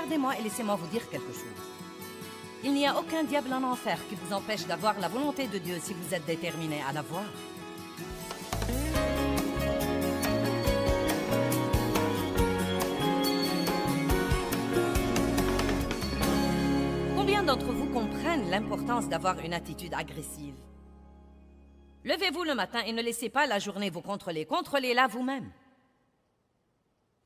regardez-moi et laissez-moi vous dire quelque chose. Il n'y a aucun diable en enfer qui vous empêche d'avoir la volonté de Dieu si vous êtes déterminé à l'avoir. Combien d'entre vous comprennent l'importance d'avoir une attitude agressive? Levez-vous le matin et ne laissez pas la journée vous contrôler. Contrôlez-la vous-même.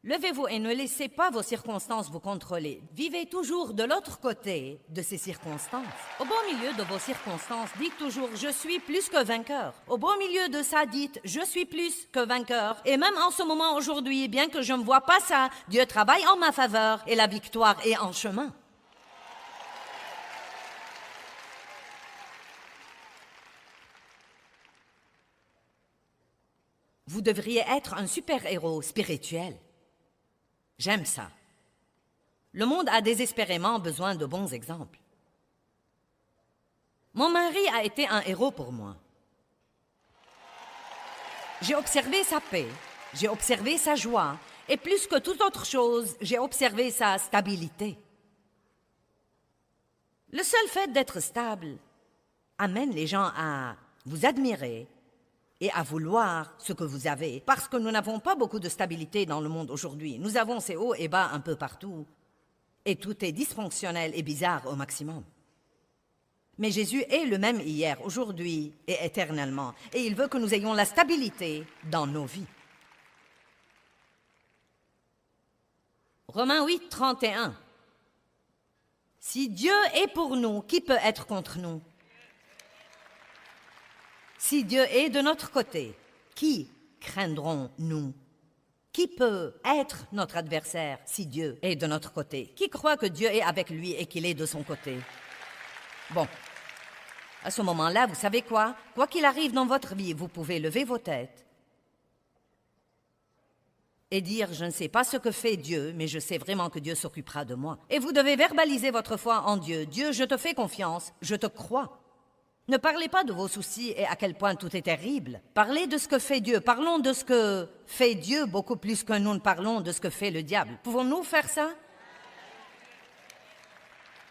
Levez-vous et ne laissez pas vos circonstances vous contrôler. Vivez toujours de l'autre côté de ces circonstances. Au beau milieu de vos circonstances, dites toujours « Je suis plus que vainqueur ». Au beau milieu de ça, dites « Je suis plus que vainqueur ». Et même en ce moment aujourd'hui, bien que je ne vois pas ça, Dieu travaille en ma faveur et la victoire est en chemin. Vous devriez être un super-héros spirituel. J'aime ça. Le monde a désespérément besoin de bons exemples. Mon mari a été un héros pour moi. J'ai observé sa paix, j'ai observé sa joie, et plus que toute autre chose, j'ai observé sa stabilité. Le seul fait d'être stable amène les gens à vous admirer et à vouloir ce que vous avez, parce que nous n'avons pas beaucoup de stabilité dans le monde aujourd'hui. Nous avons ces hauts et bas un peu partout, et tout est dysfonctionnel et bizarre au maximum. Mais Jésus est le même hier, aujourd'hui et éternellement, et il veut que nous ayons la stabilité dans nos vies. Romains 8, 31. Si Dieu est pour nous, qui peut être contre nous? Si Dieu est de notre côté, qui craindrons-nous? Qui peut être notre adversaire si Dieu est de notre côté? Qui croit que Dieu est avec lui et qu'il est de son côté? Bon, à ce moment-là, vous savez quoi? Quoi qu'il arrive dans votre vie, vous pouvez lever vos têtes et dire « Je ne sais pas ce que fait Dieu, mais je sais vraiment que Dieu s'occupera de moi. » Et vous devez verbaliser votre foi en Dieu. « Dieu, je te fais confiance, je te crois. » Ne parlez pas de vos soucis et à quel point tout est terrible. Parlez de ce que fait Dieu. Parlons de ce que fait Dieu beaucoup plus que nous ne parlons de ce que fait le diable. Pouvons-nous faire ça?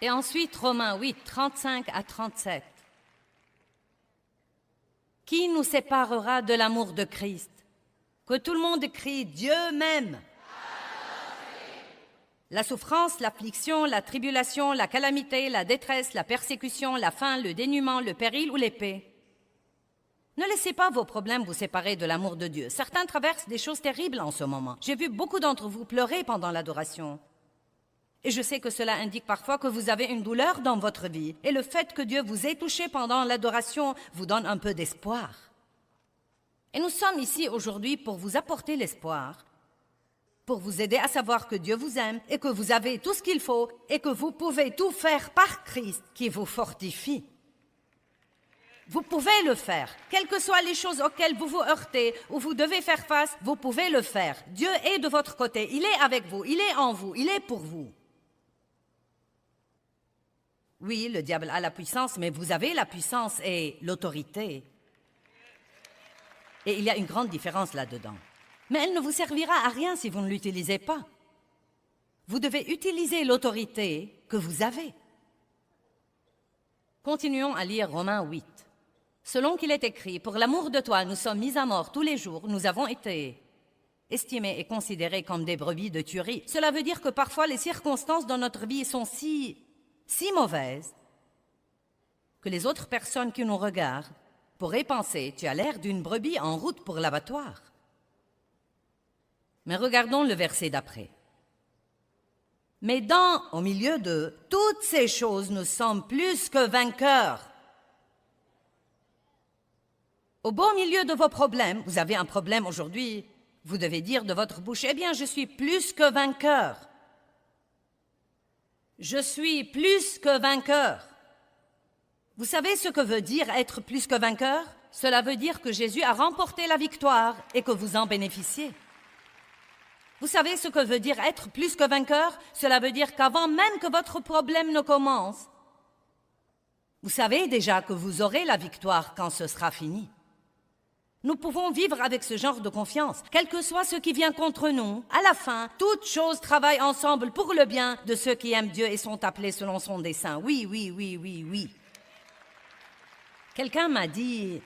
Et ensuite, Romains 8, 35 à 37. Qui nous séparera de l'amour de Christ? Que tout le monde crie « Dieu m'aime ». La souffrance, l'affliction, la tribulation, la calamité, la détresse, la persécution, la faim, le dénuement, le péril ou l'épée. Ne laissez pas vos problèmes vous séparer de l'amour de Dieu. Certains traversent des choses terribles en ce moment. J'ai vu beaucoup d'entre vous pleurer pendant l'adoration. Et je sais que cela indique parfois que vous avez une douleur dans votre vie. Et le fait que Dieu vous ait touché pendant l'adoration vous donne un peu d'espoir. Et nous sommes ici aujourd'hui pour vous apporter l'espoir, pour vous aider à savoir que Dieu vous aime et que vous avez tout ce qu'il faut et que vous pouvez tout faire par Christ qui vous fortifie. Vous pouvez le faire. Quelles que soient les choses auxquelles vous vous heurtez ou vous devez faire face, vous pouvez le faire. Dieu est de votre côté. Il est avec vous. Il est en vous. Il est pour vous. Oui, le diable a la puissance, mais vous avez la puissance et l'autorité. Et il y a une grande différence là-dedans. Mais elle ne vous servira à rien si vous ne l'utilisez pas. Vous devez utiliser l'autorité que vous avez. Continuons à lire Romains 8. Selon qu'il est écrit, « Pour l'amour de toi, nous sommes mis à mort tous les jours, nous avons été estimés et considérés comme des brebis de tuerie. » Cela veut dire que parfois les circonstances dans notre vie sont si mauvaises que les autres personnes qui nous regardent pourraient penser « Tu as l'air d'une brebis en route pour l'abattoir. » Mais regardons le verset d'après. Mais au milieu de toutes ces choses, nous sommes plus que vainqueurs. Au beau milieu de vos problèmes, vous avez un problème aujourd'hui, vous devez dire de votre bouche, eh bien, je suis plus que vainqueur. Je suis plus que vainqueur. Vous savez ce que veut dire être plus que vainqueur? Cela veut dire que Jésus a remporté la victoire et que vous en bénéficiez. Vous savez ce que veut dire être plus que vainqueur? Cela veut dire qu'avant même que votre problème ne commence, vous savez déjà que vous aurez la victoire quand ce sera fini. Nous pouvons vivre avec ce genre de confiance, quel que soit ce qui vient contre nous. À la fin, toutes choses travaillent ensemble pour le bien de ceux qui aiment Dieu et sont appelés selon son dessein. Oui, oui, oui, oui, oui. Quelqu'un m'a dit,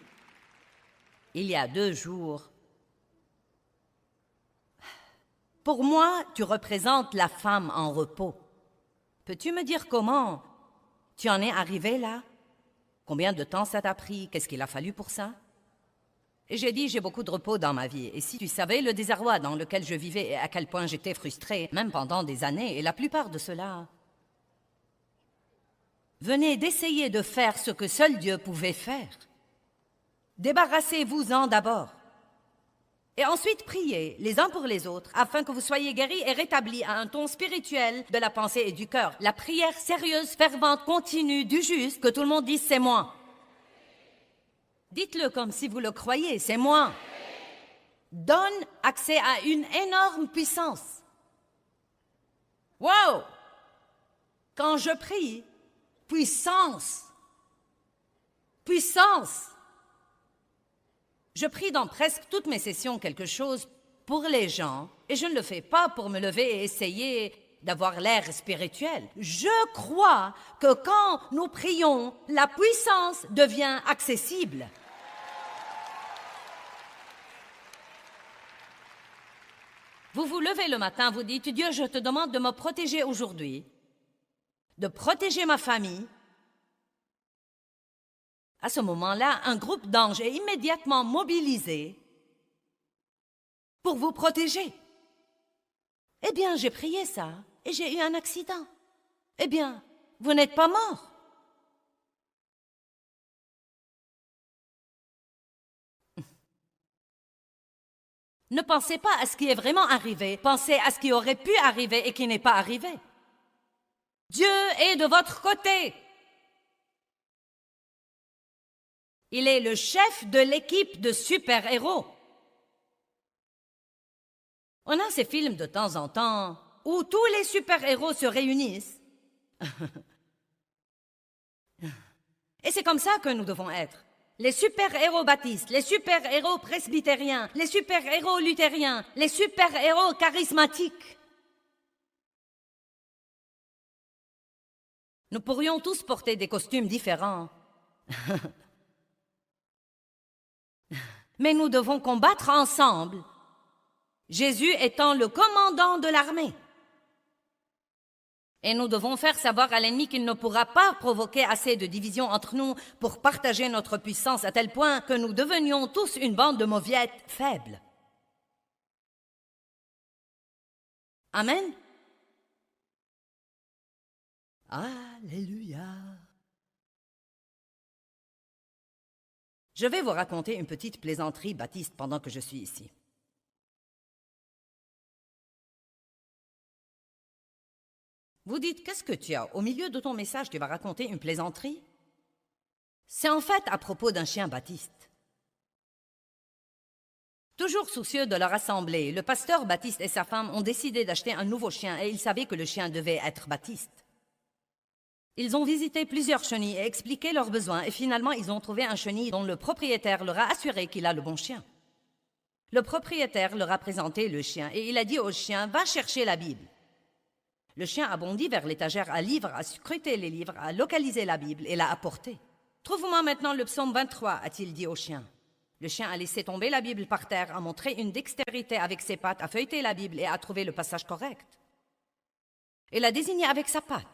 il y a 2 jours, « Pour moi, tu représentes la femme en repos. Peux-tu me dire comment tu en es arrivé là? Combien de temps ça t'a pris? Qu'est-ce qu'il a fallu pour ça? » Et j'ai dit, j'ai beaucoup de repos dans ma vie. Et si tu savais le désarroi dans lequel je vivais et à quel point j'étais frustrée, même pendant des années, et la plupart de cela venez d'essayer de faire ce que seul Dieu pouvait faire. Débarrassez-vous-en d'abord. Et ensuite priez les uns pour les autres afin que vous soyez guéris et rétablis à un ton spirituel de la pensée et du cœur. La prière sérieuse, fervente, continue du juste, que tout le monde dise c'est moi. Dites-le comme si vous le croyez, c'est moi. Donne accès à une énorme puissance. Wow! Quand je prie, puissance. Puissance. Je prie dans presque toutes mes sessions quelque chose pour les gens, et je ne le fais pas pour me lever et essayer d'avoir l'air spirituel. Je crois que quand nous prions, la puissance devient accessible. Vous vous levez le matin, vous dites, Dieu, je te demande de me protéger aujourd'hui, de protéger ma famille. À ce moment-là, un groupe d'anges est immédiatement mobilisé pour vous protéger. Eh bien, j'ai prié ça et j'ai eu un accident. Eh bien, vous n'êtes pas mort. Ne pensez pas à ce qui est vraiment arrivé, pensez à ce qui aurait pu arriver et qui n'est pas arrivé. Dieu est de votre côté. Il est le chef de l'équipe de super-héros. On a ces films de temps en temps où tous les super-héros se réunissent. Et c'est comme ça que nous devons être. Les super-héros baptistes, les super-héros presbytériens, les super-héros luthériens, les super-héros charismatiques. Nous pourrions tous porter des costumes différents. Mais nous devons combattre ensemble, Jésus étant le commandant de l'armée. Et nous devons faire savoir à l'ennemi qu'il ne pourra pas provoquer assez de division entre nous pour partager notre puissance à tel point que nous devenions tous une bande de mauviettes faibles. Amen. Alléluia. Je vais vous raconter une petite plaisanterie baptiste pendant que je suis ici. Vous dites, qu'est-ce que tu as? Au milieu de ton message, tu vas raconter une plaisanterie? C'est en fait à propos d'un chien baptiste. Toujours soucieux de leur assemblée, le pasteur Baptiste et sa femme ont décidé d'acheter un nouveau chien et ils savaient que le chien devait être baptiste. Ils ont visité plusieurs chenils et expliqué leurs besoins et finalement ils ont trouvé un chenil dont le propriétaire leur a assuré qu'il a le bon chien. Le propriétaire leur a présenté le chien et il a dit au chien « Va chercher la Bible ». Le chien a bondi vers l'étagère à livres, a scruté les livres, a localisé la Bible et l'a apportée. « Trouve-moi maintenant le psaume 23 » a-t-il dit au chien. Le chien a laissé tomber la Bible par terre, a montré une dextérité avec ses pattes, a feuilleté la Bible et a trouvé le passage correct. Et l'a désigné avec sa patte.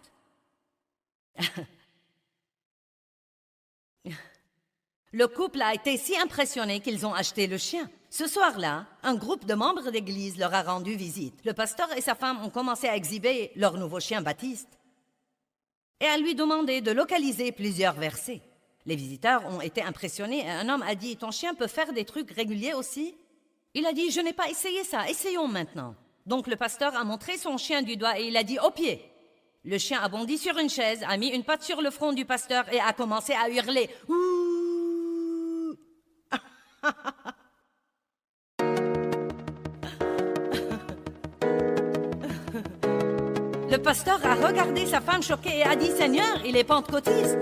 Le couple a été si impressionné qu'ils ont acheté le chien. Ce soir-là, un groupe de membres d'église leur a rendu visite. Le pasteur et sa femme ont commencé à exhiber leur nouveau chien Baptiste et à lui demander de localiser plusieurs versets. Les visiteurs ont été impressionnés et un homme a dit « Ton chien peut faire des trucs réguliers aussi ?» Il a dit « Je n'ai pas essayé ça, essayons maintenant. » Donc le pasteur a montré son chien du doigt et il a dit « Au pied !» Le chien a bondi sur une chaise, a mis une patte sur le front du pasteur et a commencé à hurler « Ouh !» Le pasteur a regardé sa femme choquée et a dit « Seigneur, il est pentecôtiste !»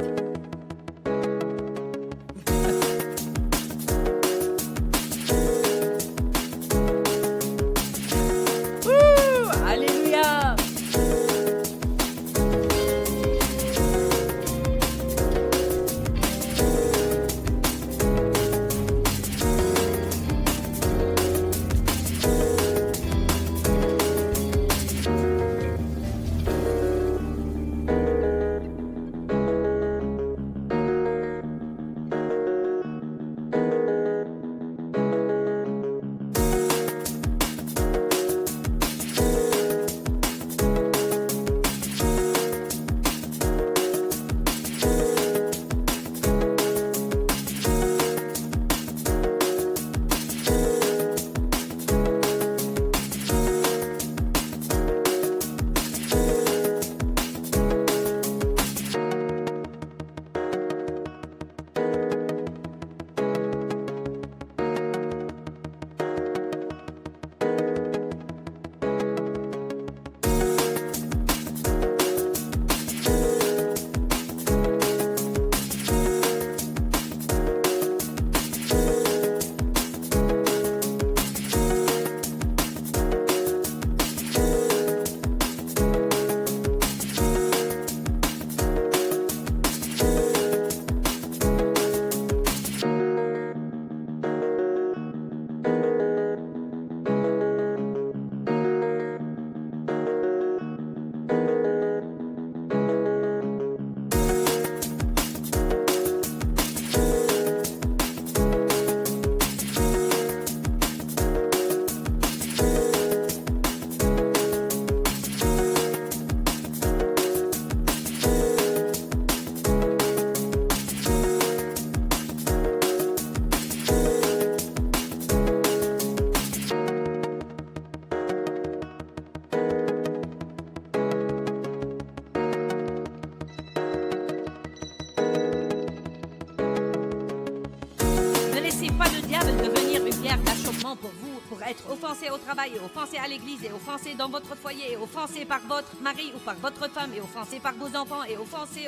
diable devenir une pierre d'achoppement pour vous, pour être offensé au travail, et offensé à l'église, et offensé dans votre foyer, et offensé par votre mari ou par votre femme, et offensé par vos enfants, et offensé.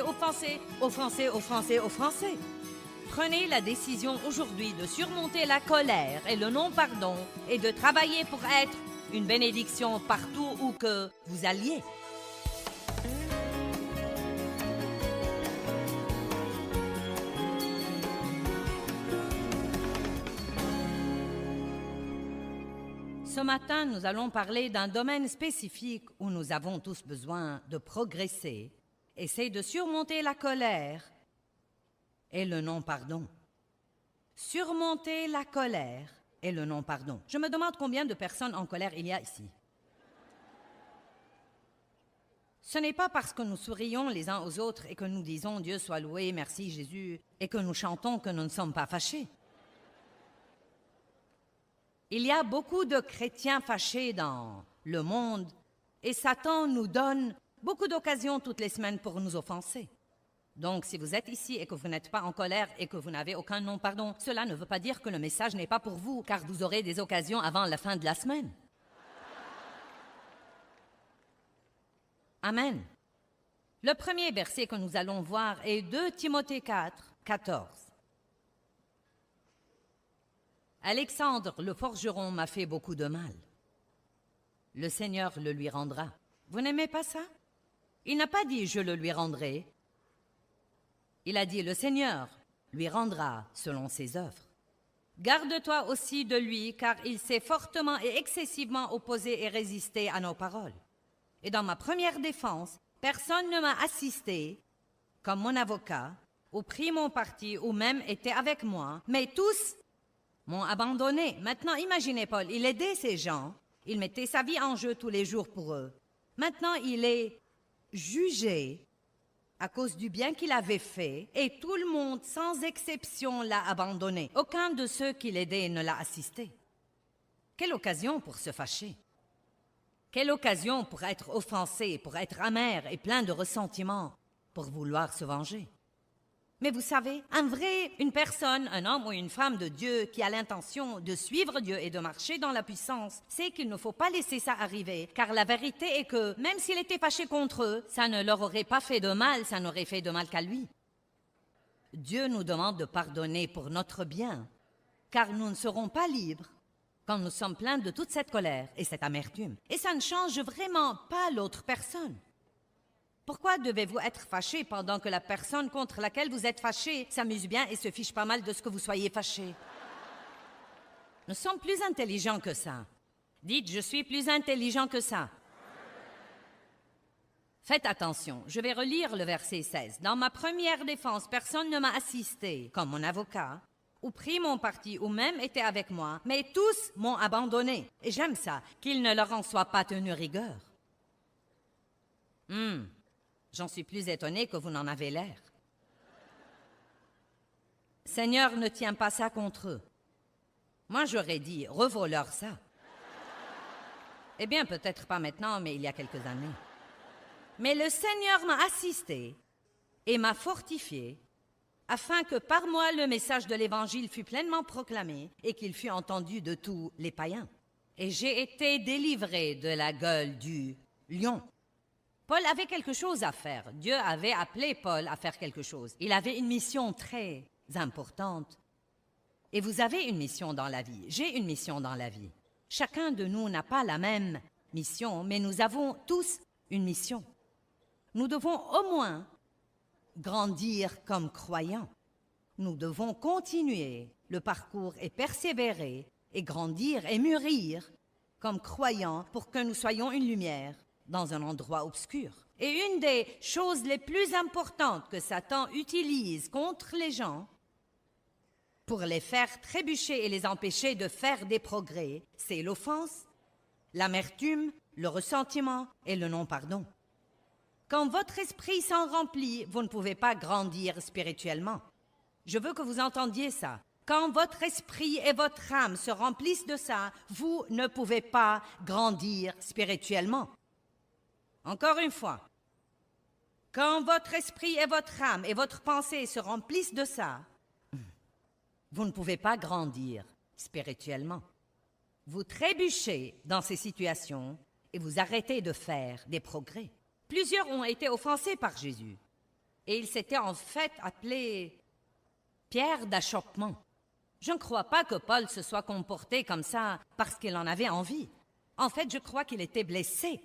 Prenez la décision aujourd'hui de surmonter la colère et le non-pardon et de travailler pour être une bénédiction partout où que vous alliez. Ce matin, nous allons parler d'un domaine spécifique où nous avons tous besoin de progresser, et c'est de surmonter la colère et le non-pardon. Surmonter la colère et le non-pardon. Je me demande combien de personnes en colère il y a ici. Ce n'est pas parce que nous sourions les uns aux autres et que nous disons « Dieu soit loué, merci Jésus » et que nous chantons que nous ne sommes pas fâchés. Il y a beaucoup de chrétiens fâchés dans le monde et Satan nous donne beaucoup d'occasions toutes les semaines pour nous offenser. Donc, si vous êtes ici et que vous n'êtes pas en colère et que vous n'avez aucun non-pardon, cela ne veut pas dire que le message n'est pas pour vous, car vous aurez des occasions avant la fin de la semaine. Amen. Le premier verset que nous allons voir est 2 Timothée 4, 14. Alexandre le forgeron m'a fait beaucoup de mal. Le Seigneur le lui rendra. Vous n'aimez pas ça? Il n'a pas dit « je le lui rendrai ». Il a dit « le Seigneur lui rendra selon ses œuvres ». Garde-toi aussi de lui, car il s'est fortement et excessivement opposé et résisté à nos paroles. Et dans ma première défense, personne ne m'a assisté comme mon avocat, ou pris mon parti, ou même été avec moi, mais tous m'ont abandonné. Maintenant, imaginez Paul, il aidait ces gens, il mettait sa vie en jeu tous les jours pour eux. Maintenant, il est jugé à cause du bien qu'il avait fait, et tout le monde, sans exception, l'a abandonné. Aucun de ceux qui l'aidaient ne l'a assisté. Quelle occasion pour se fâcher! Quelle occasion pour être offensé, pour être amer et plein de ressentiment, pour vouloir se venger. Mais vous savez, une personne, un homme ou une femme de Dieu qui a l'intention de suivre Dieu et de marcher dans la puissance, sait qu'il ne faut pas laisser ça arriver, car la vérité est que, même s'il était fâché contre eux, ça ne leur aurait pas fait de mal, ça n'aurait fait de mal qu'à lui. Dieu nous demande de pardonner pour notre bien, car nous ne serons pas libres quand nous sommes pleins de toute cette colère et cette amertume. Et ça ne change vraiment pas l'autre personne. Pourquoi devez-vous être fâché pendant que la personne contre laquelle vous êtes fâché s'amuse bien et se fiche pas mal de ce que vous soyez fâché? Nous sommes plus intelligents que ça. Dites, je suis plus intelligent que ça. Faites attention, je vais relire le verset 16. Dans ma première défense, personne ne m'a assisté comme mon avocat, ou pris mon parti, ou même été avec moi, mais tous m'ont abandonné. Et j'aime ça, qu'il ne leur en soit pas tenu rigueur. J'en suis plus étonnée que vous n'en avez l'air. Seigneur ne tient pas ça contre eux. Moi, j'aurais dit, revaut-leur ça. Eh bien, peut-être pas maintenant, mais il y a quelques années. Mais le Seigneur m'a assisté et m'a fortifié afin que par moi le message de l'Évangile fût pleinement proclamé et qu'il fût entendu de tous les païens. Et j'ai été délivré de la gueule du lion. Paul avait quelque chose à faire. Dieu avait appelé Paul à faire quelque chose. Il avait une mission très importante. Et vous avez une mission dans la vie. J'ai une mission dans la vie. Chacun de nous n'a pas la même mission, mais nous avons tous une mission. Nous devons au moins grandir comme croyants. Nous devons continuer le parcours et persévérer et grandir et mûrir comme croyants pour que nous soyons une lumière dans un endroit obscur. Et une des choses les plus importantes que Satan utilise contre les gens pour les faire trébucher et les empêcher de faire des progrès, c'est l'offense, l'amertume, le ressentiment et le non-pardon. Quand votre esprit s'en remplit, vous ne pouvez pas grandir spirituellement. Je veux que vous entendiez ça. Quand votre esprit et votre âme se remplissent de ça, vous ne pouvez pas grandir spirituellement. Encore une fois, quand votre esprit et votre âme et votre pensée se remplissent de ça, vous ne pouvez pas grandir spirituellement. Vous trébuchez dans ces situations et vous arrêtez de faire des progrès. Plusieurs ont été offensés par Jésus et il s'était en fait appelé pierre d'achoppement. Je ne crois pas que Paul se soit comporté comme ça parce qu'il en avait envie. En fait, je crois qu'il était blessé.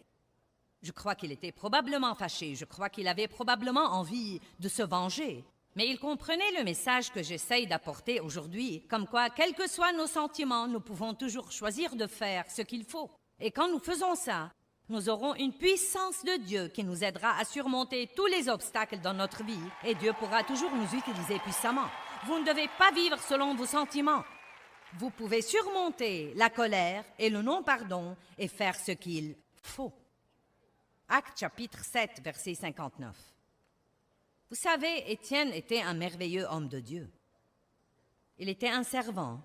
Je crois qu'il était probablement fâché. Je crois qu'il avait probablement envie de se venger. Mais il comprenait le message que j'essaye d'apporter aujourd'hui, comme quoi, quels que soient nos sentiments, nous pouvons toujours choisir de faire ce qu'il faut. Et quand nous faisons ça, nous aurons une puissance de Dieu qui nous aidera à surmonter tous les obstacles dans notre vie et Dieu pourra toujours nous utiliser puissamment. Vous ne devez pas vivre selon vos sentiments. Vous pouvez surmonter la colère et le non-pardon et faire ce qu'il faut. Actes chapitre 7, verset 59. Vous savez, Étienne était un merveilleux homme de Dieu. Il était un servant,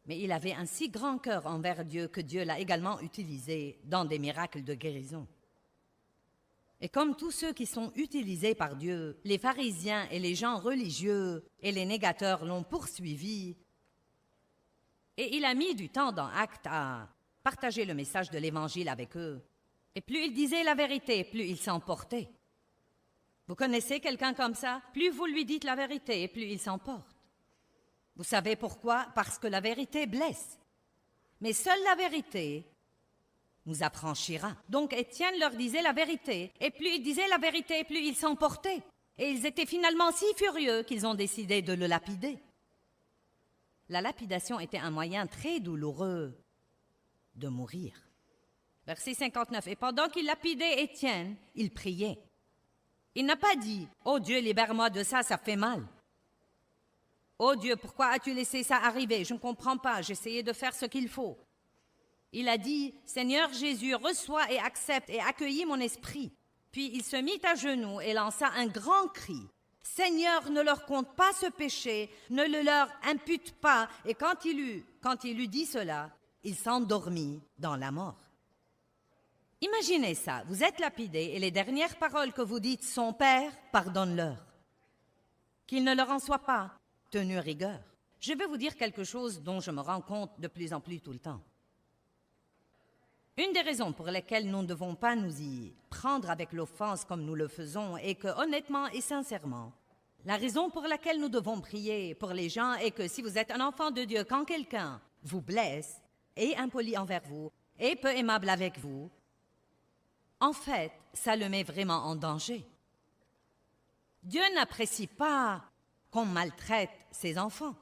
mais il avait un si grand cœur envers Dieu que Dieu l'a également utilisé dans des miracles de guérison. Et comme tous ceux qui sont utilisés par Dieu, les pharisiens et les gens religieux et les négateurs l'ont poursuivi. Et il a mis du temps dans Actes à partager le message de l'Évangile avec eux. Et plus il disait la vérité, plus il s'emportait. Vous connaissez quelqu'un comme ça? Plus vous lui dites la vérité, plus il s'emporte. Vous savez pourquoi? Parce que la vérité blesse. Mais seule la vérité nous affranchira. Donc Étienne leur disait la vérité, et plus il disait la vérité, plus il s'emportait. Et ils étaient finalement si furieux qu'ils ont décidé de le lapider. La lapidation était un moyen très douloureux de mourir. Verset 59. Et pendant qu'il lapidait Étienne, il priait. Il n'a pas dit « Oh Dieu, libère-moi de ça, ça fait mal. » « Oh Dieu, pourquoi as-tu laissé ça arriver? Je ne comprends pas, j'essayais de faire ce qu'il faut. » Il a dit « Seigneur Jésus, reçois et accepte et accueillis mon esprit. » Puis il se mit à genoux et lança un grand cri. « Seigneur, ne leur compte pas ce péché, ne le leur impute pas. » Et quand il eut dit cela, il s'endormit dans la mort. Imaginez ça, vous êtes lapidé et les dernières paroles que vous dites sont « Père, pardonne-leur. » Qu'il ne leur en soit pas tenu rigueur. Je vais vous dire quelque chose dont je me rends compte de plus en plus tout le temps. Une des raisons pour lesquelles nous ne devons pas nous y prendre avec l'offense comme nous le faisons est que, honnêtement et sincèrement, la raison pour laquelle nous devons prier pour les gens est que si vous êtes un enfant de Dieu, quand quelqu'un vous blesse, est impoli envers vous, est peu aimable avec vous, en fait, ça le met vraiment en danger. Dieu n'apprécie pas qu'on maltraite ses enfants.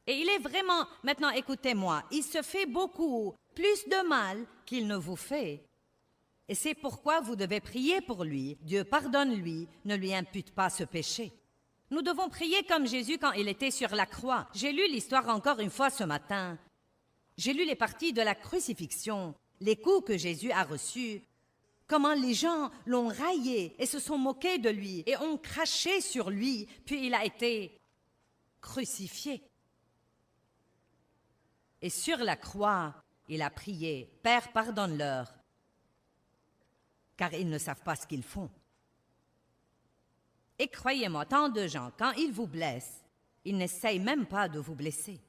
Et il est vraiment, maintenant écoutez-moi, il se fait beaucoup plus de mal qu'il ne vous fait. Et c'est pourquoi vous devez prier pour lui. Dieu pardonne-lui, ne lui impute pas ce péché. Nous devons prier comme Jésus quand il était sur la croix. J'ai lu l'histoire encore une fois ce matin. J'ai lu les parties de la crucifixion, les coups que Jésus a reçus, comment les gens l'ont raillé et se sont moqués de lui et ont craché sur lui, puis il a été crucifié. Et sur la croix, il a prié, « Père, pardonne-leur, car ils ne savent pas ce qu'ils font. » Et croyez-moi, tant de gens, quand ils vous blessent, ils n'essayent même pas de vous blesser.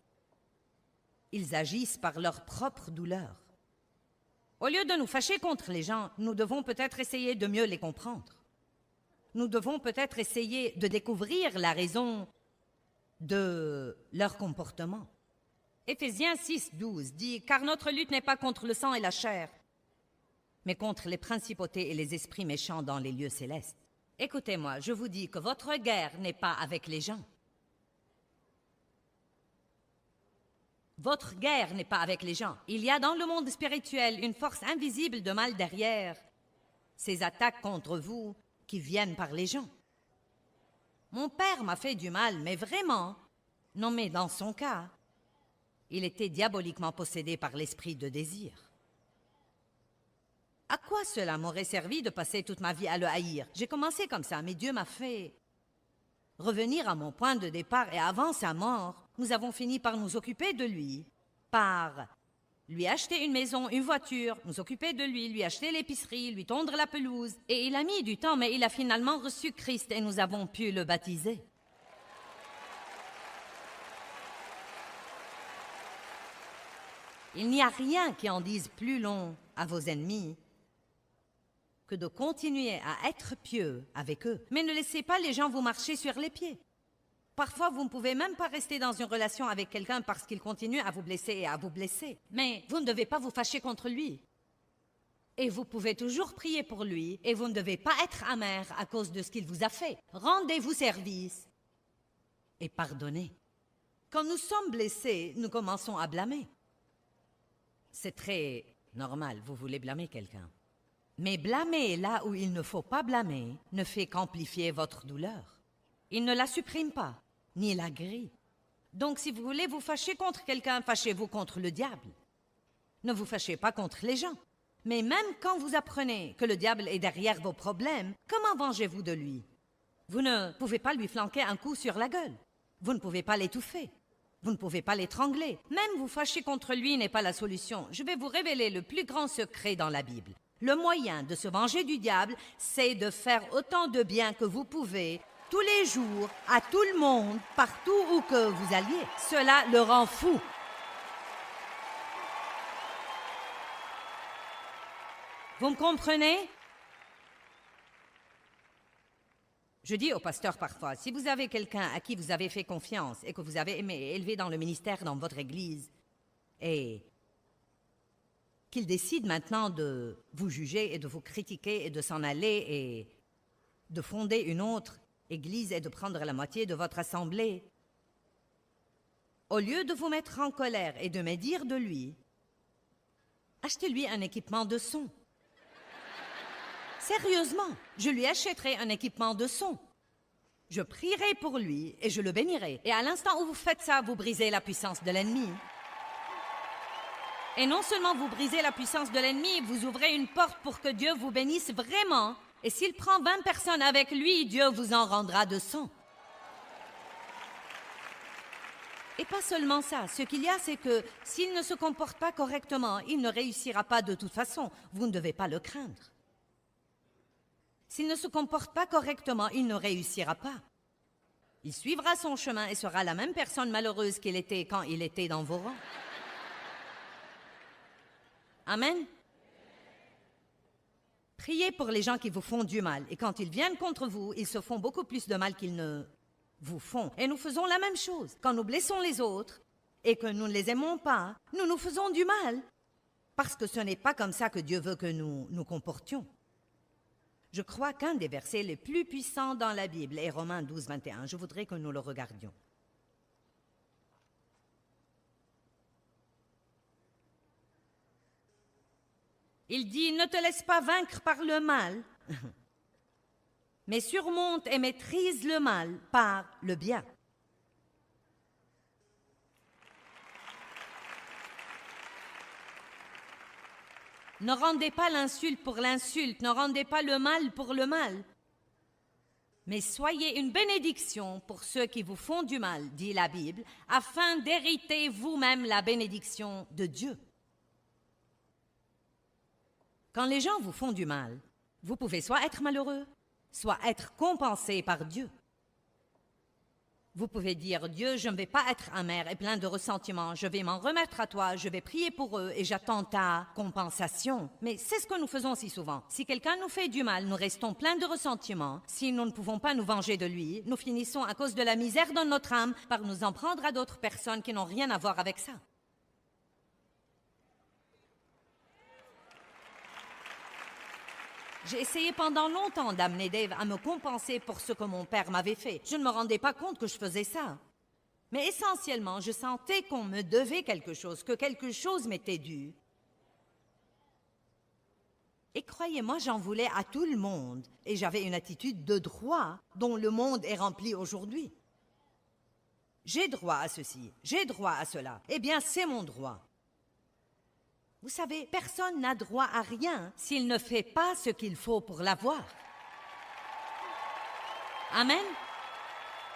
Ils agissent par leur propre douleur. Au lieu de nous fâcher contre les gens, nous devons peut-être essayer de mieux les comprendre. Nous devons peut-être essayer de découvrir la raison de leur comportement. Éphésiens 6, 12 dit « Car notre lutte n'est pas contre le sang et la chair, mais contre les principautés et les esprits méchants dans les lieux célestes. » Écoutez-moi, je vous dis que votre guerre n'est pas avec les gens. Votre guerre n'est pas avec les gens. Il y a dans le monde spirituel une force invisible de mal derrière ces attaques contre vous qui viennent par les gens. Mon père m'a fait du mal, mais vraiment, non mais dans son cas, il était diaboliquement possédé par l'esprit de désir. À quoi cela m'aurait servi de passer toute ma vie à le haïr? J'ai commencé comme ça, mais Dieu m'a fait revenir à mon point de départ et avant sa mort, nous avons fini par nous occuper de lui, par lui acheter une maison, une voiture, nous occuper de lui acheter l'épicerie, lui tondre la pelouse. Et il a mis du temps, mais il a finalement reçu Christ et nous avons pu le baptiser. Il n'y a rien qui en dise plus long à vos ennemis que de continuer à être pieux avec eux. Mais ne laissez pas les gens vous marcher sur les pieds. Parfois, vous ne pouvez même pas rester dans une relation avec quelqu'un parce qu'il continue à vous blesser et à vous blesser. Mais vous ne devez pas vous fâcher contre lui. Et vous pouvez toujours prier pour lui, et vous ne devez pas être amer à cause de ce qu'il vous a fait. Rendez-vous service et pardonnez. Quand nous sommes blessés, nous commençons à blâmer. C'est très normal, vous voulez blâmer quelqu'un. Mais blâmer là où il ne faut pas blâmer ne fait qu'amplifier votre douleur. Il ne la supprime pas, ni la grille. Donc si vous voulez vous fâcher contre quelqu'un, fâchez-vous contre le diable. Ne vous fâchez pas contre les gens. Mais même quand vous apprenez que le diable est derrière vos problèmes, comment vengez-vous de lui? Vous ne pouvez pas lui flanquer un coup sur la gueule. Vous ne pouvez pas l'étouffer. Vous ne pouvez pas l'étrangler. Même vous fâcher contre lui n'est pas la solution. Je vais vous révéler le plus grand secret dans la Bible. Le moyen de se venger du diable, c'est de faire autant de bien que vous pouvez, tous les jours, à tout le monde, partout où que vous alliez. Cela le rend fou. Vous me comprenez? Je dis au pasteur parfois, si vous avez quelqu'un à qui vous avez fait confiance et que vous avez aimé et élevé dans le ministère dans votre église, et qu'il décide maintenant de vous juger et de vous critiquer et de s'en aller et de fonder une autre église et de prendre la moitié de votre assemblée, au lieu de vous mettre en colère et de me dire de lui, achetez-lui un équipement de son. Sérieusement, je lui achèterai un équipement de son. Je prierai pour lui et je le bénirai. Et à l'instant où vous faites ça, vous brisez la puissance de l'ennemi. Et non seulement vous brisez la puissance de l'ennemi, vous ouvrez une porte pour que Dieu vous bénisse vraiment. Et s'il prend 20 personnes avec lui, Dieu vous en rendra de 100. Et pas seulement ça. Ce qu'il y a, c'est que s'il ne se comporte pas correctement, il ne réussira pas de toute façon. Vous ne devez pas le craindre. S'il ne se comporte pas correctement, il ne réussira pas. Il suivra son chemin et sera la même personne malheureuse qu'il était quand il était dans vos rangs. Amen. Priez pour les gens qui vous font du mal. Et quand ils viennent contre vous, ils se font beaucoup plus de mal qu'ils ne vous font. Et nous faisons la même chose. Quand nous blessons les autres et que nous ne les aimons pas, nous nous faisons du mal. Parce que ce n'est pas comme ça que Dieu veut que nous nous comportions. Je crois qu'un des versets les plus puissants dans la Bible est Romains 12, 21. Je voudrais que nous le regardions. Il dit, ne te laisse pas vaincre par le mal, mais surmonte et maîtrise le mal par le bien. Ne rendez pas l'insulte pour l'insulte, ne rendez pas le mal pour le mal. Mais soyez une bénédiction pour ceux qui vous font du mal, dit la Bible, afin d'hériter vous-même la bénédiction de Dieu. Quand les gens vous font du mal, vous pouvez soit être malheureux, soit être compensé par Dieu. Vous pouvez dire, Dieu, je ne vais pas être amer et plein de ressentiments, je vais m'en remettre à toi, je vais prier pour eux et j'attends ta compensation. Mais c'est ce que nous faisons si souvent. Si quelqu'un nous fait du mal, nous restons pleins de ressentiments. Si nous ne pouvons pas nous venger de lui, nous finissons à cause de la misère dans notre âme par nous en prendre à d'autres personnes qui n'ont rien à voir avec ça. J'ai essayé pendant longtemps d'amener Dave à me compenser pour ce que mon père m'avait fait. Je ne me rendais pas compte que je faisais ça. Mais essentiellement, je sentais qu'on me devait quelque chose, que quelque chose m'était dû. Et croyez-moi, j'en voulais à tout le monde. Et j'avais une attitude de droit dont le monde est rempli aujourd'hui. J'ai droit à ceci, j'ai droit à cela. Eh bien, c'est mon droit. Vous savez, personne n'a droit à rien s'il ne fait pas ce qu'il faut pour l'avoir. Amen.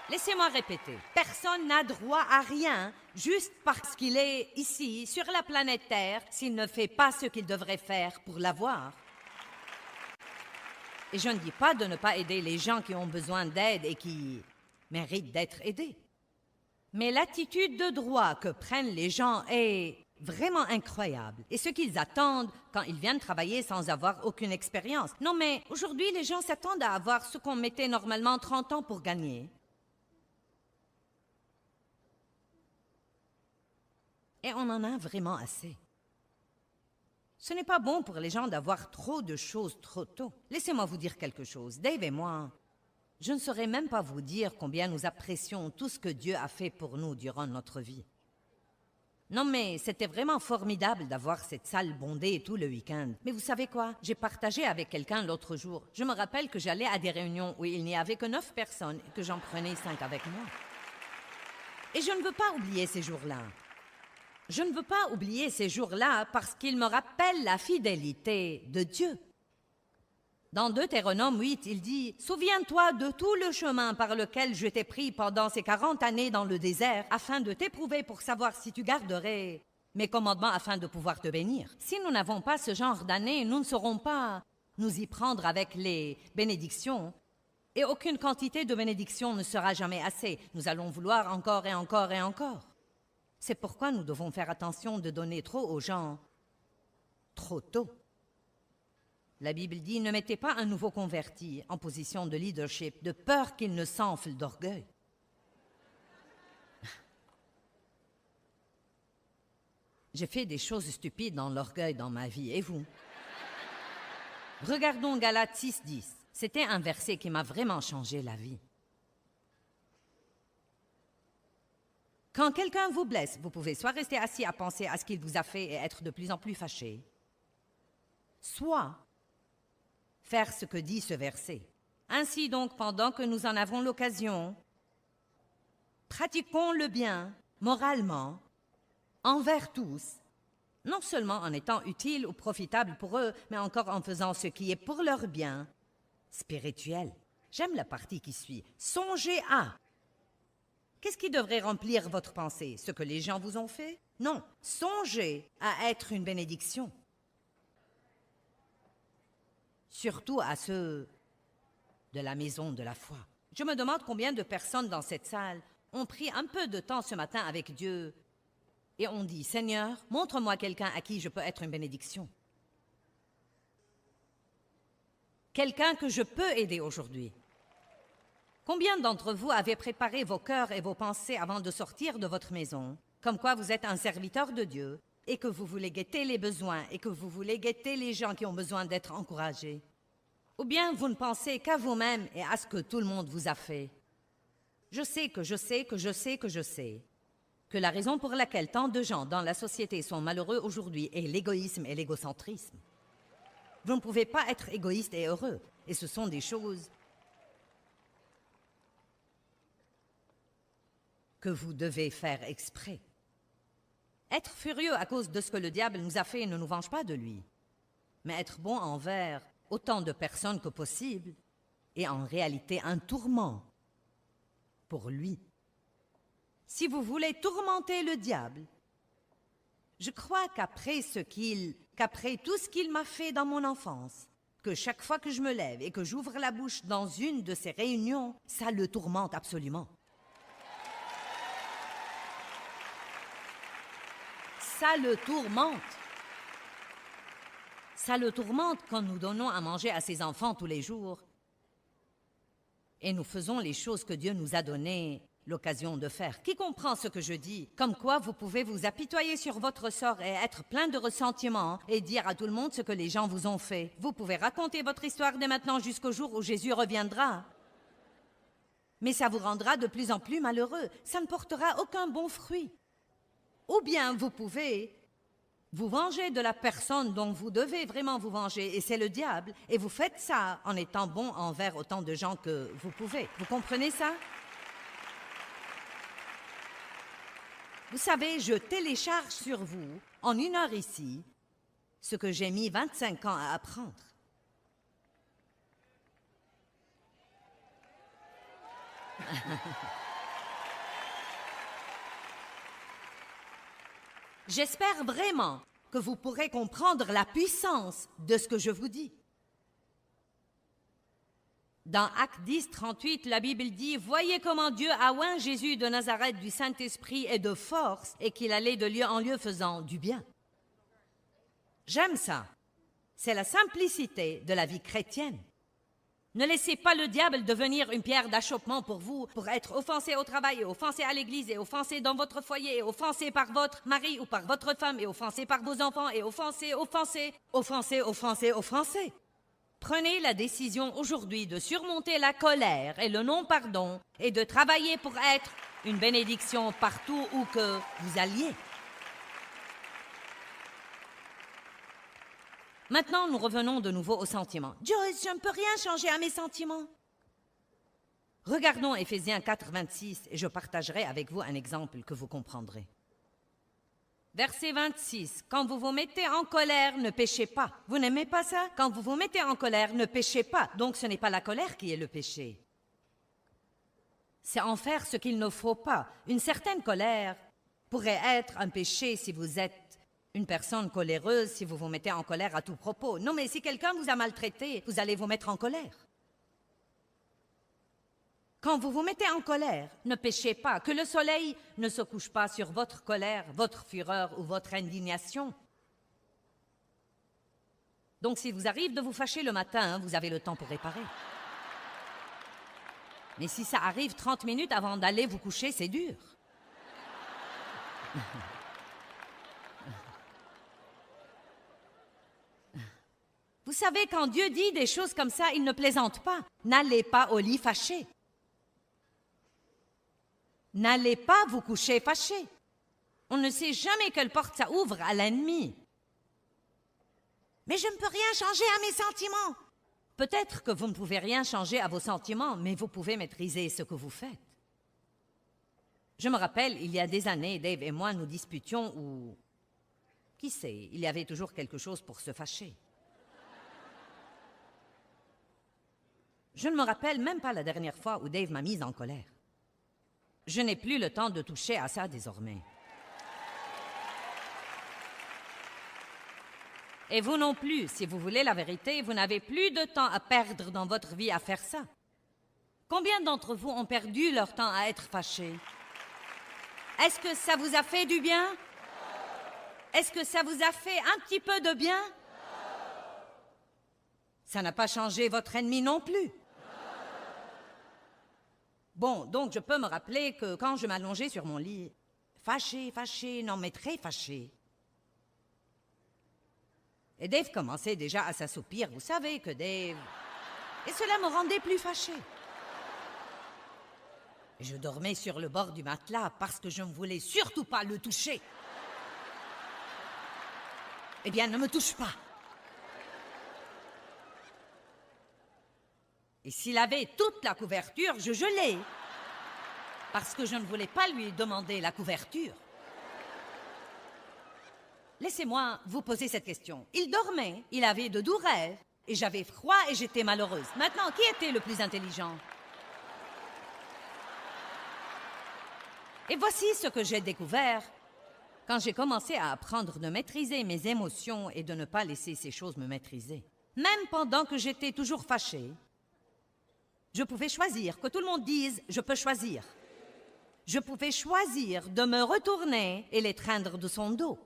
Laissez-moi répéter. Personne n'a droit à rien juste parce qu'il est ici, sur la planète Terre, s'il ne fait pas ce qu'il devrait faire pour l'avoir. Et je ne dis pas de ne pas aider les gens qui ont besoin d'aide et qui méritent d'être aidés. Mais l'attitude de droit que prennent les gens est vraiment incroyable. Et ce qu'ils attendent quand ils viennent travailler sans avoir aucune expérience. Non, mais aujourd'hui, les gens s'attendent à avoir ce qu'on mettait normalement 30 ans pour gagner. Et on en a vraiment assez. Ce n'est pas bon pour les gens d'avoir trop de choses trop tôt. Laissez-moi vous dire quelque chose. Dave et moi, je ne saurais même pas vous dire combien nous apprécions tout ce que Dieu a fait pour nous durant notre vie. Non, mais c'était vraiment formidable d'avoir cette salle bondée tout le week-end. Mais vous savez quoi? J'ai partagé avec quelqu'un l'autre jour. Je me rappelle que j'allais à des réunions où il n'y avait que 9 personnes et que j'en prenais 5 avec moi. Et je ne veux pas oublier ces jours-là. Je ne veux pas oublier ces jours-là parce qu'ils me rappellent la fidélité de Dieu. Dans Deutéronome 8, il dit « Souviens-toi de tout le chemin par lequel je t'ai pris pendant ces 40 années dans le désert, afin de t'éprouver pour savoir si tu garderais mes commandements afin de pouvoir te bénir. » Si nous n'avons pas ce genre d'année, nous ne saurons pas nous y prendre avec les bénédictions, et aucune quantité de bénédictions ne sera jamais assez. Nous allons vouloir encore et encore et encore. C'est pourquoi nous devons faire attention de donner trop aux gens trop tôt. La Bible dit « Ne mettez pas un nouveau converti en position de leadership, de peur qu'il ne s'enfle d'orgueil. » J'ai fait des choses stupides dans l'orgueil dans ma vie, et vous? Regardons Galates 6:10. C'était un verset qui m'a vraiment changé la vie. Quand quelqu'un vous blesse, vous pouvez soit rester assis à penser à ce qu'il vous a fait et être de plus en plus fâché, soit faire ce que dit ce verset. Ainsi donc, pendant que nous en avons l'occasion, pratiquons le bien moralement envers tous, non seulement en étant utiles ou profitables pour eux, mais encore en faisant ce qui est pour leur bien spirituel. J'aime la partie qui suit. Songez à. Qu'est-ce qui devrait remplir votre pensée? Ce que les gens vous ont fait? Non. Songez à être une bénédiction. Surtout à ceux de la maison de la foi. Je me demande combien de personnes dans cette salle ont pris un peu de temps ce matin avec Dieu et ont dit « Seigneur, montre-moi quelqu'un à qui je peux être une bénédiction. Quelqu'un que je peux aider aujourd'hui. » Combien d'entre vous avez préparé vos cœurs et vos pensées avant de sortir de votre maison, comme quoi vous êtes un serviteur de Dieu et que vous voulez guetter les besoins et que vous voulez guetter les gens qui ont besoin d'être encouragés? Ou bien vous ne pensez qu'à vous-même et à ce que tout le monde vous a fait? Je sais que la raison pour laquelle tant de gens dans la société sont malheureux aujourd'hui est l'égoïsme et l'égocentrisme. Vous ne pouvez pas être égoïste et heureux, et ce sont des choses que vous devez faire exprès. Être furieux à cause de ce que le diable nous a fait ne nous venge pas de lui, mais être bon envers autant de personnes que possible est en réalité un tourment pour lui. Si vous voulez tourmenter le diable, je crois qu'après tout ce qu'il m'a fait dans mon enfance, que chaque fois que je me lève et que j'ouvre la bouche dans une de ces réunions, ça le tourmente absolument. Ça le tourmente. Ça le tourmente quand nous donnons à manger à ses enfants tous les jours et nous faisons les choses que Dieu nous a donné l'occasion de faire. Qui comprend ce que je dis? Comme quoi vous pouvez vous apitoyer sur votre sort et être plein de ressentiment et dire à tout le monde ce que les gens vous ont fait. Vous pouvez raconter votre histoire dès maintenant jusqu'au jour où Jésus reviendra. Mais ça vous rendra de plus en plus malheureux. Ça ne portera aucun bon fruit. Ou bien vous pouvez vous venger de la personne dont vous devez vraiment vous venger, et c'est le diable, et vous faites ça en étant bon envers autant de gens que vous pouvez. Vous comprenez ça? Vous savez, je télécharge sur vous, en 1 heure ici, ce que j'ai mis 25 ans à apprendre. J'espère vraiment que vous pourrez comprendre la puissance de ce que je vous dis. Dans Actes 10, 38, la Bible dit « Voyez comment Dieu a oint Jésus de Nazareth du Saint-Esprit et de force, et qu'il allait de lieu en lieu faisant du bien. » J'aime ça. C'est la simplicité de la vie chrétienne. Ne laissez pas le diable devenir une pierre d'achoppement pour vous, pour être offensé au travail, et offensé à l'église, et offensé dans votre foyer, et offensé par votre mari ou par votre femme, et offensé par vos enfants, et offensé. Prenez la décision aujourd'hui de surmonter la colère et le non-pardon et de travailler pour être une bénédiction partout où que vous alliez. Maintenant, nous revenons de nouveau aux sentiments. Joyce, je ne peux rien changer à mes sentiments. Regardons Éphésiens 4, 26 et je partagerai avec vous un exemple que vous comprendrez. Verset 26. Quand vous vous mettez en colère, ne péchez pas. Vous n'aimez pas ça? Quand vous vous mettez en colère, ne péchez pas. Donc ce n'est pas la colère qui est le péché. C'est en faire ce qu'il ne faut pas. Une certaine colère pourrait être un péché si vous êtes une personne coléreuse, si vous vous mettez en colère à tout propos. Non, mais si quelqu'un vous a maltraité, vous allez vous mettre en colère. Quand vous vous mettez en colère, ne péchez pas, que le soleil ne se couche pas sur votre colère, votre fureur ou votre indignation. Donc, s'il vous arrive de vous fâcher le matin, vous avez le temps pour réparer. Mais si ça arrive 30 minutes avant d'aller vous coucher, c'est dur. Vous savez, quand Dieu dit des choses comme ça, il ne plaisante pas. N'allez pas au lit fâché. N'allez pas vous coucher fâché. On ne sait jamais quelle porte ça ouvre à l'ennemi. Mais je ne peux rien changer à mes sentiments. Peut-être que vous ne pouvez rien changer à vos sentiments, mais vous pouvez maîtriser ce que vous faites. Je me rappelle, il y a des années, Dave et moi nous disputions ou... Qui sait, il y avait toujours quelque chose pour se fâcher. Je ne me rappelle même pas la dernière fois où Dave m'a mise en colère. Je n'ai plus le temps de toucher à ça désormais. Et vous non plus, si vous voulez la vérité, vous n'avez plus de temps à perdre dans votre vie à faire ça. Combien d'entre vous ont perdu leur temps à être fâchés? Est-ce que ça vous a fait du bien? Est-ce que ça vous a fait un petit peu de bien? Ça n'a pas changé votre ennemi non plus. Bon, donc je peux me rappeler que quand je m'allongeais sur mon lit, fâché, non mais très fâché. Et Dave commençait déjà à s'assoupir, vous savez que Dave... Et cela me rendait plus fâché. Je dormais sur le bord du matelas parce que je ne voulais surtout pas le toucher. Eh bien, ne me touche pas. Et s'il avait toute la couverture, je gelais. Parce que je ne voulais pas lui demander la couverture. Laissez-moi vous poser cette question. Il dormait, il avait de doux rêves, et j'avais froid et j'étais malheureuse. Maintenant, qui était le plus intelligent? Et voici ce que j'ai découvert quand j'ai commencé à apprendre de maîtriser mes émotions et de ne pas laisser ces choses me maîtriser. Même pendant que j'étais toujours fâchée, je pouvais choisir, que tout le monde dise « je peux choisir ». Je pouvais choisir de me retourner et l'étreindre de son dos.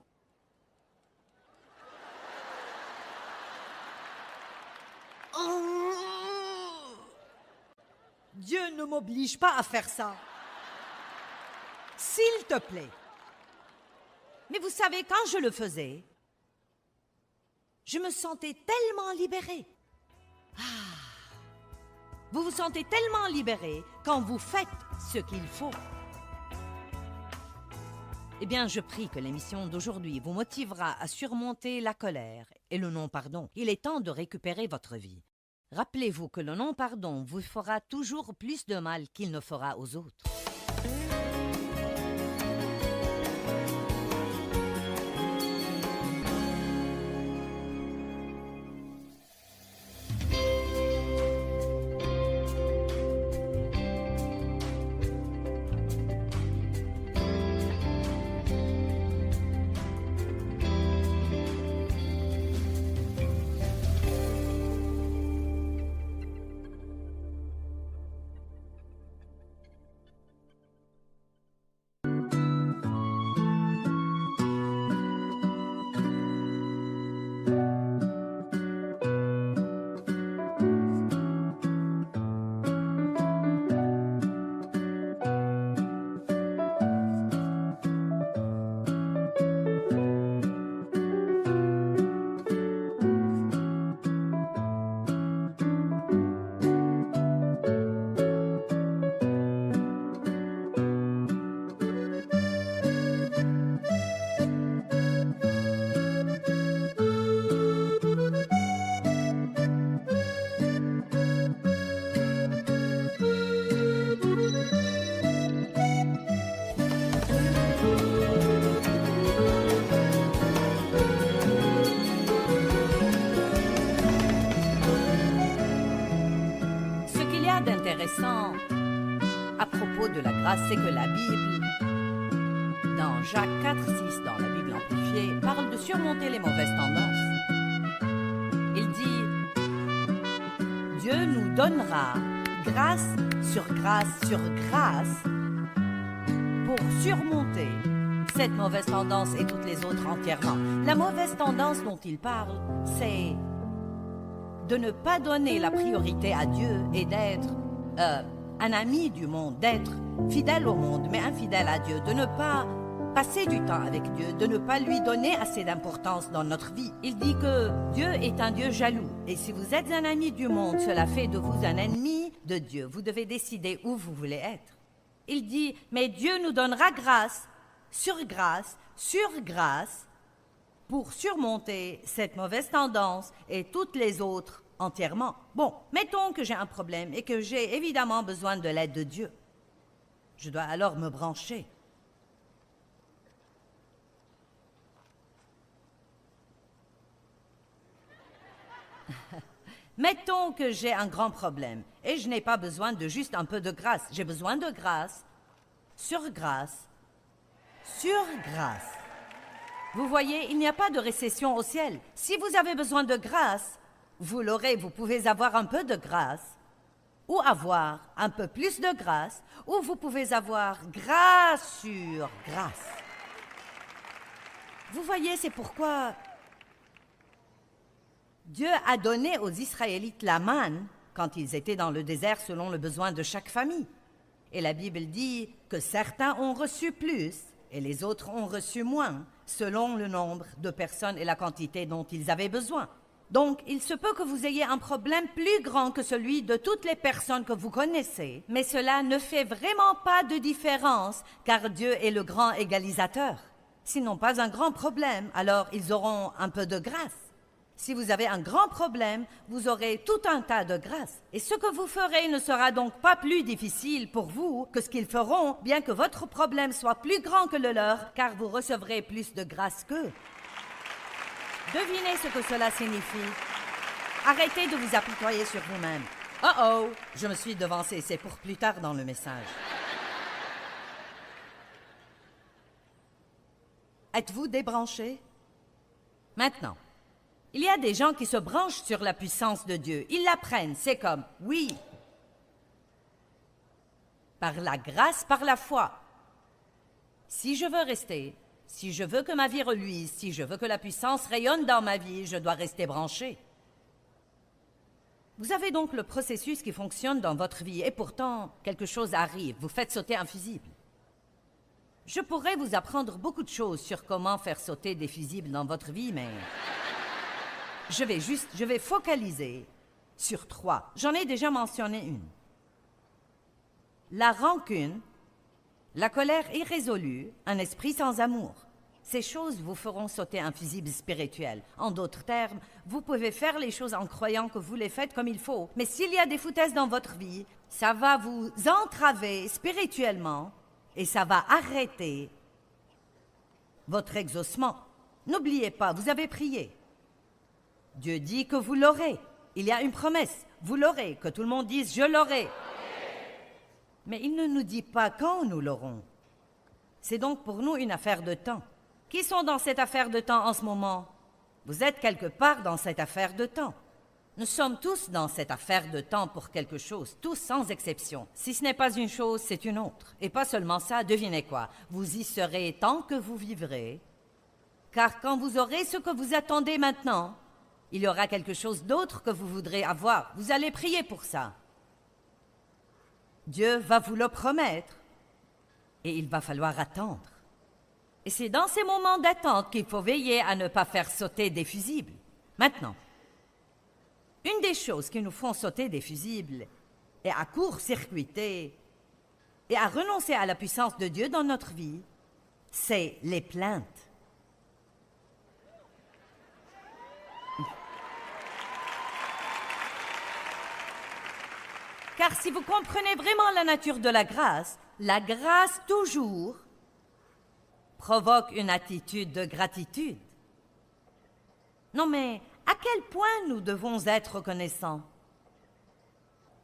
Oh! Dieu ne m'oblige pas à faire ça. S'il te plaît. Mais vous savez, quand je le faisais, je me sentais tellement libérée. Vous vous sentez tellement libéré quand vous faites ce qu'il faut. Eh bien, je prie que l'émission d'aujourd'hui vous motivera à surmonter la colère et le non-pardon. Il est temps de récupérer votre vie. Rappelez-vous que le non-pardon vous fera toujours plus de mal qu'il ne fera aux autres. grâce, c'est que la Bible, dans Jacques 4,6, dans la Bible amplifiée, parle de surmonter les mauvaises tendances. Il dit, Dieu nous donnera grâce sur grâce pour surmonter cette mauvaise tendance et toutes les autres entièrement. La mauvaise tendance dont il parle, c'est de ne pas donner la priorité à Dieu et d'être un ami du monde, d'être fidèle au monde, mais infidèle à Dieu, de ne pas passer du temps avec Dieu, de ne pas lui donner assez d'importance dans notre vie. Il dit que Dieu est un Dieu jaloux. Et si vous êtes un ami du monde, cela fait de vous un ennemi de Dieu. Vous devez décider où vous voulez être. Il dit, mais Dieu nous donnera grâce sur grâce pour surmonter cette mauvaise tendance et toutes les autres entièrement. Bon, mettons que j'ai un problème et que j'ai évidemment besoin de l'aide de Dieu. Je dois alors me brancher. Mettons que j'ai un grand problème et je n'ai pas besoin de juste un peu de grâce. J'ai besoin de grâce sur grâce. Vous voyez, il n'y a pas de récession au ciel. Si vous avez besoin de grâce, vous l'aurez. Vous pouvez avoir un peu de grâce ou avoir un peu plus de grâce ou vous pouvez avoir grâce sur grâce. Vous voyez, c'est pourquoi Dieu a donné aux Israélites la manne quand ils étaient dans le désert selon le besoin de chaque famille. Et la Bible dit que certains ont reçu plus et les autres ont reçu moins, selon le nombre de personnes et la quantité dont ils avaient besoin. Donc, il se peut que vous ayez un problème plus grand que celui de toutes les personnes que vous connaissez, mais cela ne fait vraiment pas de différence, car Dieu est le grand égalisateur. S'ils n'ont pas un grand problème, alors ils auront un peu de grâce. Si vous avez un grand problème, vous aurez tout un tas de grâce. Et ce que vous ferez ne sera donc pas plus difficile pour vous que ce qu'ils feront, bien que votre problème soit plus grand que le leur, car vous recevrez plus de grâce qu'eux. Devinez ce que cela signifie. Arrêtez de vous apitoyer sur vous-même. Oh, je me suis devancé, c'est pour plus tard dans le message. Êtes-vous débranché? Maintenant. Il y a des gens qui se branchent sur la puissance de Dieu. Ils l'apprennent. C'est comme, oui, par la grâce, par la foi. Si je veux rester, si je veux que ma vie reluise, si je veux que la puissance rayonne dans ma vie, je dois rester branché. Vous avez donc le processus qui fonctionne dans votre vie et pourtant, quelque chose arrive. Vous faites sauter un fusible. Je pourrais vous apprendre beaucoup de choses sur comment faire sauter des fusibles dans votre vie, mais je vais focaliser sur 3. J'en ai déjà mentionné une. La rancune, la colère irrésolue, un esprit sans amour. Ces choses vous feront sauter un fusible spirituel. En d'autres termes, vous pouvez faire les choses en croyant que vous les faites comme il faut. Mais s'il y a des foutaises dans votre vie, ça va vous entraver spirituellement et ça va arrêter votre exaucement. N'oubliez pas, vous avez prié. Dieu dit que vous l'aurez. Il y a une promesse. Vous l'aurez. Que tout le monde dise « je l'aurai ». Mais il ne nous dit pas quand nous l'aurons. C'est donc pour nous une affaire de temps. Qui sont dans cette affaire de temps en ce moment? Vous êtes quelque part dans cette affaire de temps. Nous sommes tous dans cette affaire de temps pour quelque chose, tous sans exception. Si ce n'est pas une chose, c'est une autre. Et pas seulement ça, devinez quoi? Vous y serez tant que vous vivrez. Car quand vous aurez ce que vous attendez maintenant, il y aura quelque chose d'autre que vous voudrez avoir. Vous allez prier pour ça. Dieu va vous le promettre et il va falloir attendre. Et c'est dans ces moments d'attente qu'il faut veiller à ne pas faire sauter des fusibles. Maintenant, une des choses qui nous font sauter des fusibles et à court-circuiter et à renoncer à la puissance de Dieu dans notre vie, c'est les plaintes. Car si vous comprenez vraiment la nature de la grâce toujours provoque une attitude de gratitude. Non mais, à quel point nous devons être reconnaissants?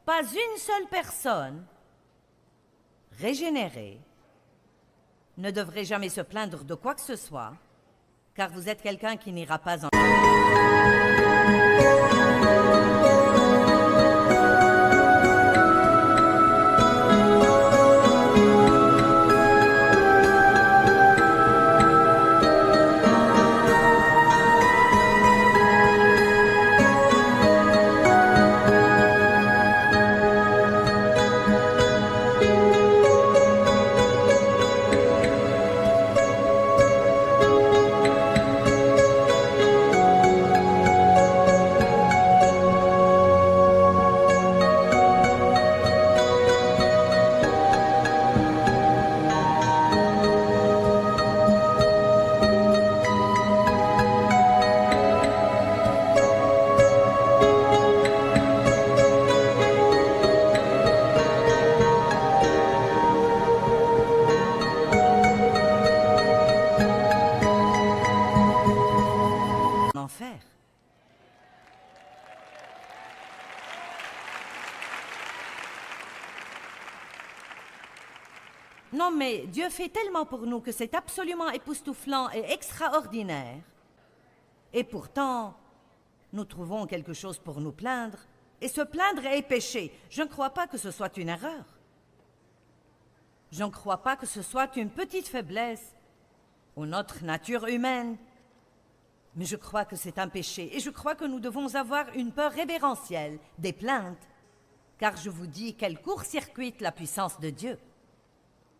Pas une seule personne régénéré, ne devrait jamais se plaindre de quoi que ce soit, car vous êtes quelqu'un qui n'ira pas en... enfer. Non, mais Dieu fait tellement pour nous que c'est absolument époustouflant et extraordinaire. Et pourtant, nous trouvons quelque chose pour nous plaindre. Et se plaindre est péché. Je ne crois pas que ce soit une erreur. Je ne crois pas que ce soit une petite faiblesse ou notre nature humaine. Mais je crois que c'est un péché. Et je crois que nous devons avoir une peur révérentielle des plaintes. Car je vous dis qu'elle court-circuite la puissance de Dieu.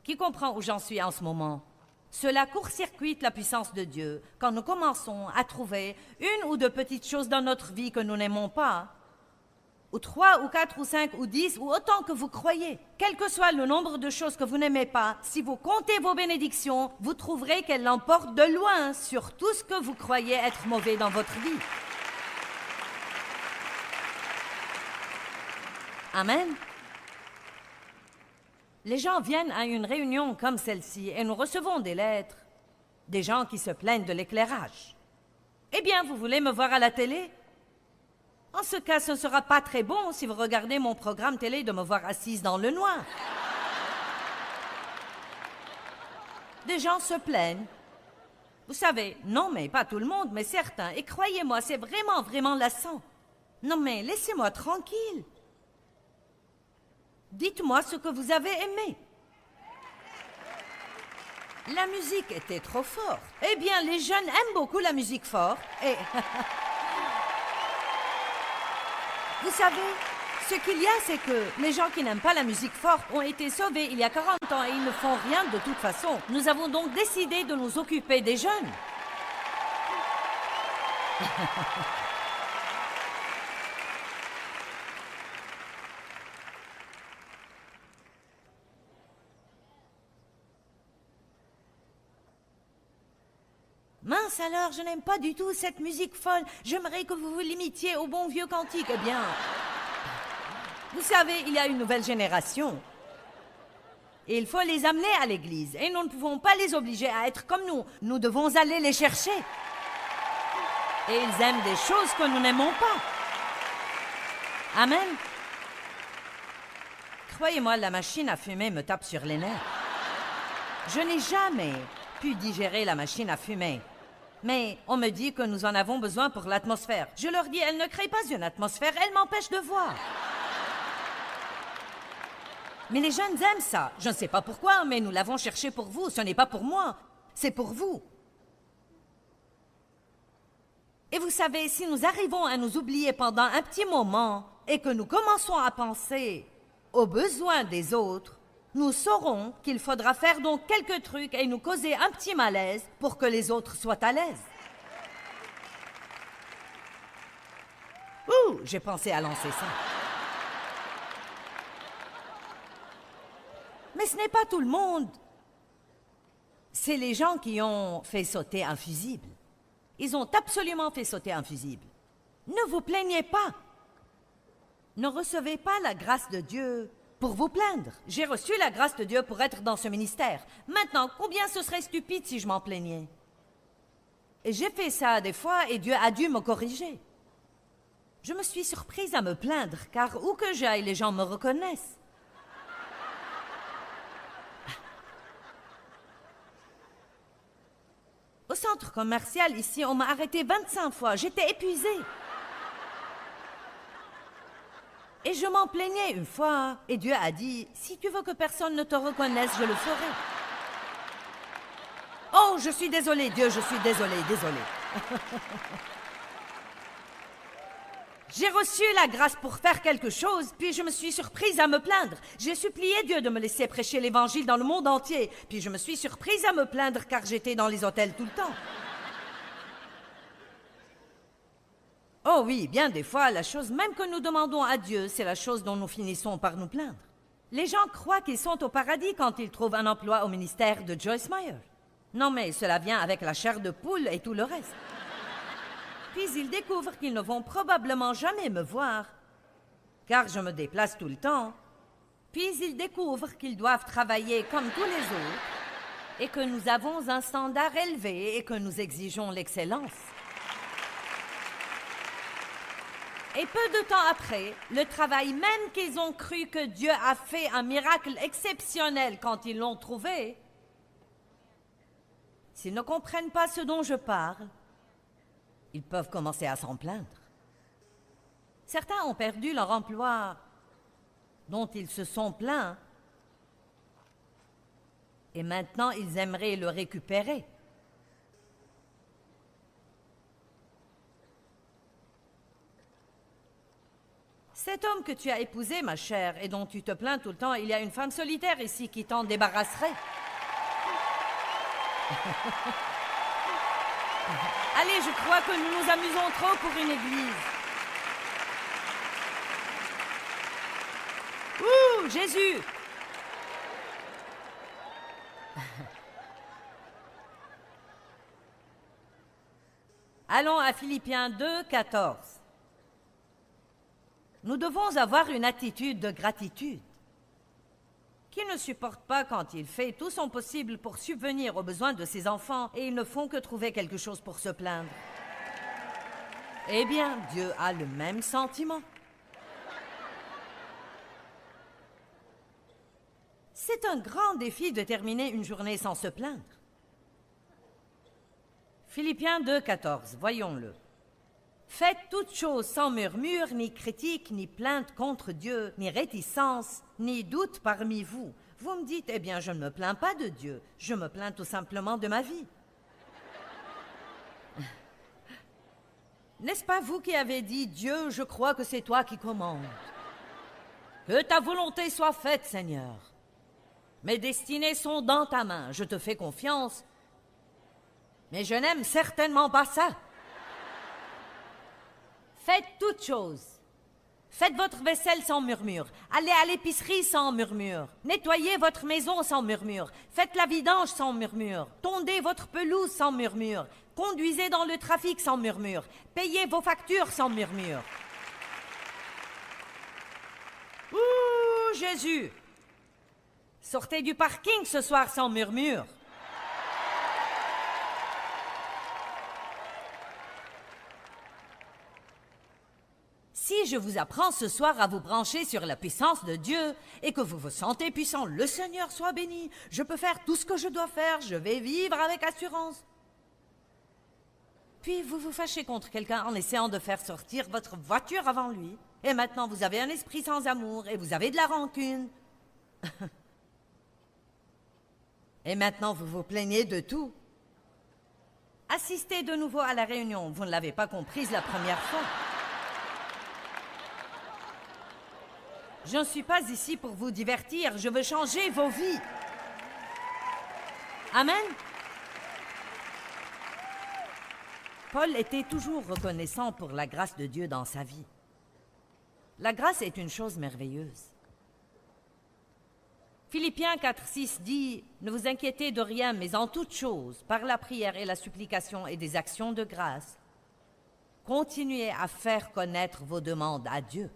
Qui comprend où j'en suis en ce moment? Cela court-circuite la puissance de Dieu quand nous commençons à trouver une ou deux petites choses dans notre vie que nous n'aimons pas, ou 3 ou 4 ou 5 ou 10 ou autant que vous croyez. Quel que soit le nombre de choses que vous n'aimez pas, si vous comptez vos bénédictions, vous trouverez qu'elles l'emportent de loin sur tout ce que vous croyez être mauvais dans votre vie. Amen. Les gens viennent à une réunion comme celle-ci et nous recevons des lettres. Des gens qui se plaignent de l'éclairage. Eh bien, vous voulez me voir à la télé? En ce cas, ce ne sera pas très bon si vous regardez mon programme télé de me voir assise dans le noir. Des gens se plaignent. Vous savez, non, mais pas tout le monde, mais certains. Et croyez-moi, c'est vraiment, vraiment lassant. Non, mais laissez-moi tranquille. Dites-moi ce que vous avez aimé. La musique était trop forte. Eh bien, les jeunes aiment beaucoup la musique forte. Et... Vous savez, ce qu'il y a, c'est que les gens qui n'aiment pas la musique forte ont été sauvés il y a 40 ans et ils ne font rien de toute façon. Nous avons donc décidé de nous occuper des jeunes. Mince alors, je n'aime pas du tout cette musique folle. J'aimerais que vous vous limitiez au bon vieux cantique. Eh bien, vous savez, il y a une nouvelle génération. Et il faut les amener à l'église. Et nous ne pouvons pas les obliger à être comme nous. Nous devons aller les chercher. Et ils aiment des choses que nous n'aimons pas. Amen. Croyez-moi, la machine à fumer me tape sur les nerfs. Je n'ai jamais pu digérer la machine à fumer. Mais on me dit que nous en avons besoin pour l'atmosphère. Je leur dis, elle ne crée pas une atmosphère, elle m'empêche de voir. Mais les jeunes aiment ça. Je ne sais pas pourquoi, mais nous l'avons cherché pour vous. Ce n'est pas pour moi, c'est pour vous. Et vous savez, si nous arrivons à nous oublier pendant un petit moment et que nous commençons à penser aux besoins des autres, nous saurons qu'il faudra faire donc quelques trucs et nous causer un petit malaise pour que les autres soient à l'aise. Ouh, j'ai pensé à lancer ça. Mais ce n'est pas tout le monde. C'est les gens qui ont fait sauter un fusible. Ils ont absolument fait sauter un fusible. Ne vous plaignez pas. Ne recevez pas la grâce de Dieu pour vous plaindre. J'ai reçu la grâce de Dieu pour être dans ce ministère. Maintenant, combien ce serait stupide si je m'en plaignais? Et j'ai fait ça des fois et Dieu a dû me corriger. Je me suis surprise à me plaindre, car où que j'aille, les gens me reconnaissent. centre commercial ici, on m'a arrêté 25 fois. J'étais épuisée. Et je m'en plaignais une fois. Et Dieu a dit, si tu veux que personne ne te reconnaisse, je le ferai. Oh, je suis désolée, Dieu, je suis désolée. J'ai reçu la grâce pour faire quelque chose, puis je me suis surprise à me plaindre. J'ai supplié Dieu de me laisser prêcher l'Évangile dans le monde entier, puis je me suis surprise à me plaindre car j'étais dans les hôtels tout le temps. Oh oui, bien des fois, la chose même que nous demandons à Dieu, c'est la chose dont nous finissons par nous plaindre. Les gens croient qu'ils sont au paradis quand ils trouvent un emploi au ministère de Joyce Meyer. Non, mais cela vient avec la chair de poule et tout le reste. Puis ils découvrent qu'ils ne vont probablement jamais me voir, car je me déplace tout le temps. Puis ils découvrent qu'ils doivent travailler comme tous les autres, et que nous avons un standard élevé et que nous exigeons l'excellence. Et peu de temps après, le travail même qu'ils ont cru que Dieu a fait un miracle exceptionnel quand ils l'ont trouvé, s'ils ne comprennent pas ce dont je parle, ils peuvent commencer à s'en plaindre. Certains ont perdu leur emploi dont ils se sont plaints et maintenant ils aimeraient le récupérer. Cet homme que tu as épousé, ma chère, et dont tu te plains tout le temps, il y a une femme solitaire ici qui t'en débarrasserait. Allez, je crois que nous nous amusons trop pour une église. Ouh, Jésus! Allons à Philippiens 2, 14. Nous devons avoir une attitude de gratitude. Qui ne supporte pas quand il fait tout son possible pour subvenir aux besoins de ses enfants et ils ne font que trouver quelque chose pour se plaindre? Eh bien, Dieu a le même sentiment. C'est un grand défi de terminer une journée sans se plaindre. Philippiens 2, 14, voyons-le. Faites toutes choses sans murmure, ni critique, ni plainte contre Dieu, ni réticence, ni doute parmi vous. Vous me dites, eh bien, je ne me plains pas de Dieu, je me plains tout simplement de ma vie. N'est-ce pas vous qui avez dit, Dieu, je crois que c'est toi qui commandes. Que ta volonté soit faite, Seigneur. Mes destinées sont dans ta main, je te fais confiance, mais je n'aime certainement pas ça. Faites toutes choses. Faites votre vaisselle sans murmure. Allez à l'épicerie sans murmure. Nettoyez votre maison sans murmure. Faites la vidange sans murmure. Tondez votre pelouse sans murmure. Conduisez dans le trafic sans murmure. Payez vos factures sans murmure. Ouh, Jésus! Sortez du parking ce soir sans murmure. Si je vous apprends ce soir à vous brancher sur la puissance de Dieu et que vous vous sentez puissant, le Seigneur soit béni, je peux faire tout ce que je dois faire, je vais vivre avec assurance. Puis vous vous fâchez contre quelqu'un en essayant de faire sortir votre voiture avant lui, et maintenant vous avez un esprit sans amour et vous avez de la rancune. Et maintenant vous vous plaignez de tout. Assistez de nouveau à la réunion, vous ne l'avez pas comprise la première fois. Je ne suis pas ici pour vous divertir, je veux changer vos vies. Amen. Paul était toujours reconnaissant pour la grâce de Dieu dans sa vie. La grâce est une chose merveilleuse. Philippiens 4,6 dit « Ne vous inquiétez de rien, mais en toute chose, par la prière et la supplication et des actions de grâce, continuez à faire connaître vos demandes à Dieu. »